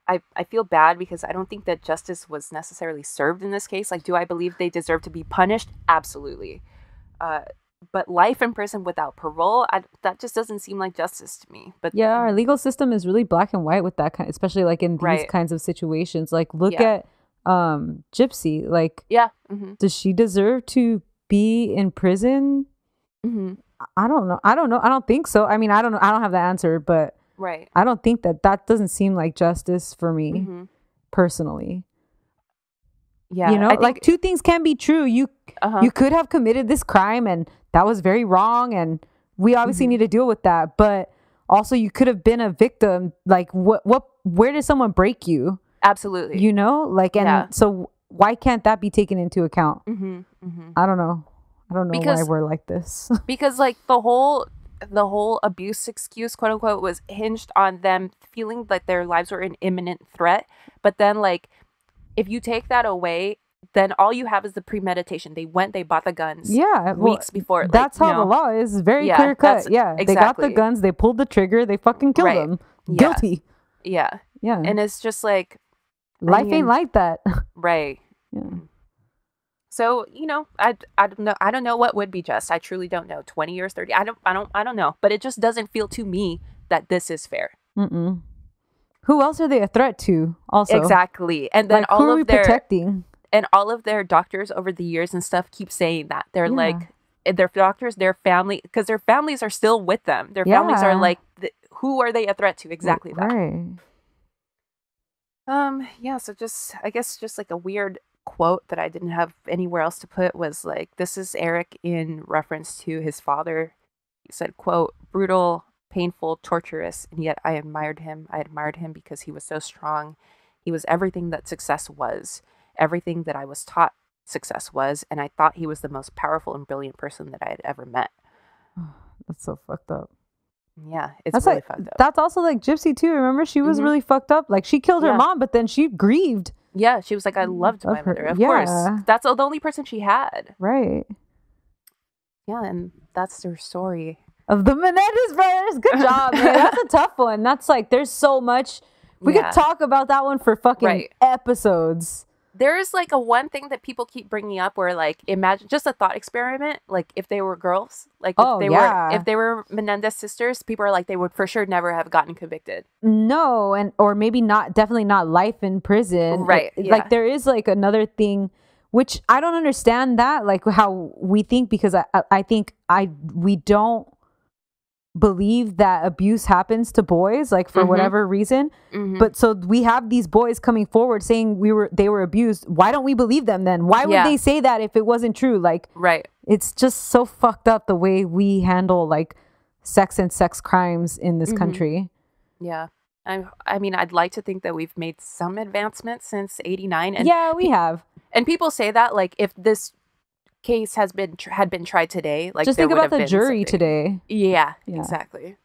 I feel bad because I don't think that justice was necessarily served in this case. Like, do I believe they deserve to be punished? Absolutely. But life in prison without parole, that just doesn't seem like justice to me. But yeah, our legal system is really black and white with that kind, especially like in these kinds of situations. Like, look at Gypsy. Like, does she deserve to be in prison? I don't know. I don't think so. I mean, I don't know. I don't have the answer, but I don't think that doesn't seem like justice for me personally. Yeah, you know, like 2 things can be true. You could have committed this crime, and that was very wrong, and we obviously need to deal with that. But also, you could have been a victim. Like, where did someone break you? Absolutely. You know, like, and so why can't that be taken into account? I don't know. I don't know why we're like this. Because like the whole abuse excuse, quote unquote, was hinged on them feeling like their lives were in imminent threat. But then, like, if you take that away, then all you have is the premeditation. They bought the guns. Yeah, weeks before. Like, that's how the law is. Very clear cut. Yeah, exactly. They got the guns. They pulled the trigger. They fucking killed them. Guilty. Yeah. And it's just like life ain't like that. Right. Yeah. So, you know, I don't know. I don't know what would be just. I truly don't know. 20 years, 30. I don't know. But it just doesn't feel to me that this is fair. Who else are they a threat to? Also, exactly. And then like, who are we protecting? And all of their doctors over the years and stuff keep saying that they're like their doctors, their family, because their families are still with them. Their families are like, who are they a threat to? Exactly that. Right. Yeah. So I guess like a weird quote that I didn't have anywhere else to put was like, this is Eric in reference to his father. He said, quote, brutal, painful, torturous, and yet I admired him. I admired him because he was so strong. He was everything that success was, everything that I was taught success was, and I thought he was the most powerful and brilliant person that I had ever met. That's so fucked up. Yeah, it's really fucked up. That's also like Gypsy too. Remember, she was really fucked up. Like, she killed her mom, but then she grieved. Yeah, she was like, I loved my mother. Of course. That's the only person she had. Right. Yeah, and that's their story. Of the Menendez brothers. Good job, man. That's a tough one. That's like, there's so much. We could talk about that one for fucking episodes. There's like a one thing that people keep bringing up where, like, imagine just a thought experiment, like if they were girls, like if they were Menendez sisters, people are like, they would for sure never have gotten convicted. No, or maybe definitely not life in prison. Right. Like, there is like another thing, which I don't understand that, like how we think, because I think we don't believe that abuse happens to boys, like, for whatever reason. But so we have these boys coming forward saying they were abused. Why don't we believe them then? Why would they say that if it wasn't true? Like, it's just so fucked up the way we handle like sex and sex crimes in this country. Yeah. I mean, I'd like to think that we've made some advancement since 89. And yeah, we have. And people say that, like, if this case had been tried today, like, just think about the jury today. Yeah, exactly.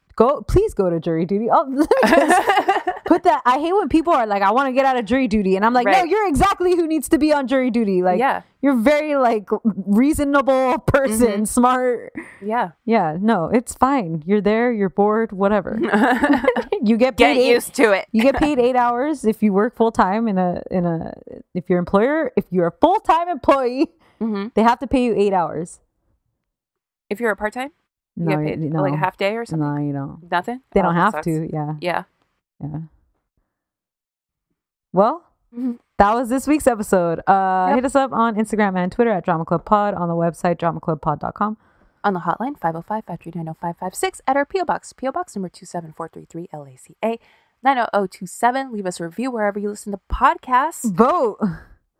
Please go to jury duty. Put that. I hate when people are like, I want to get out of jury duty, and I'm like, no, you're exactly who needs to be on jury duty. Like, you're very like reasonable person, smart. Yeah. No, it's fine. You're there. You're bored. Whatever. You get paid. Get used to it. You get paid 8 hours if you work full time if you're a full time employee. They have to pay you 8 hours. If you're a part time, no, you get paid like a half day or something. No, you don't. Nothing. They don't have to. Yeah. Well, that was this week's episode. Hit us up on Instagram and Twitter at Drama Club Pod, on the website dramaclubpod.com. On the hotline 505-539-0556, at our PO Box number 27433 LACA 90027. Leave us a review wherever you listen to podcasts.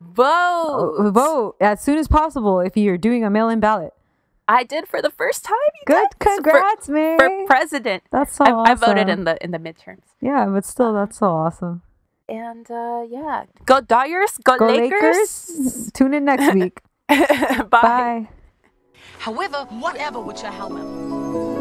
Vote as soon as possible if you're doing a mail-in ballot. I did for the first time. Good, congrats, man. For president. That's so awesome. I voted in the midterms. Yeah, but still, that's so awesome. And go Dodgers, go Lakers. Tune in next week. Bye. Bye. However, whatever with your however.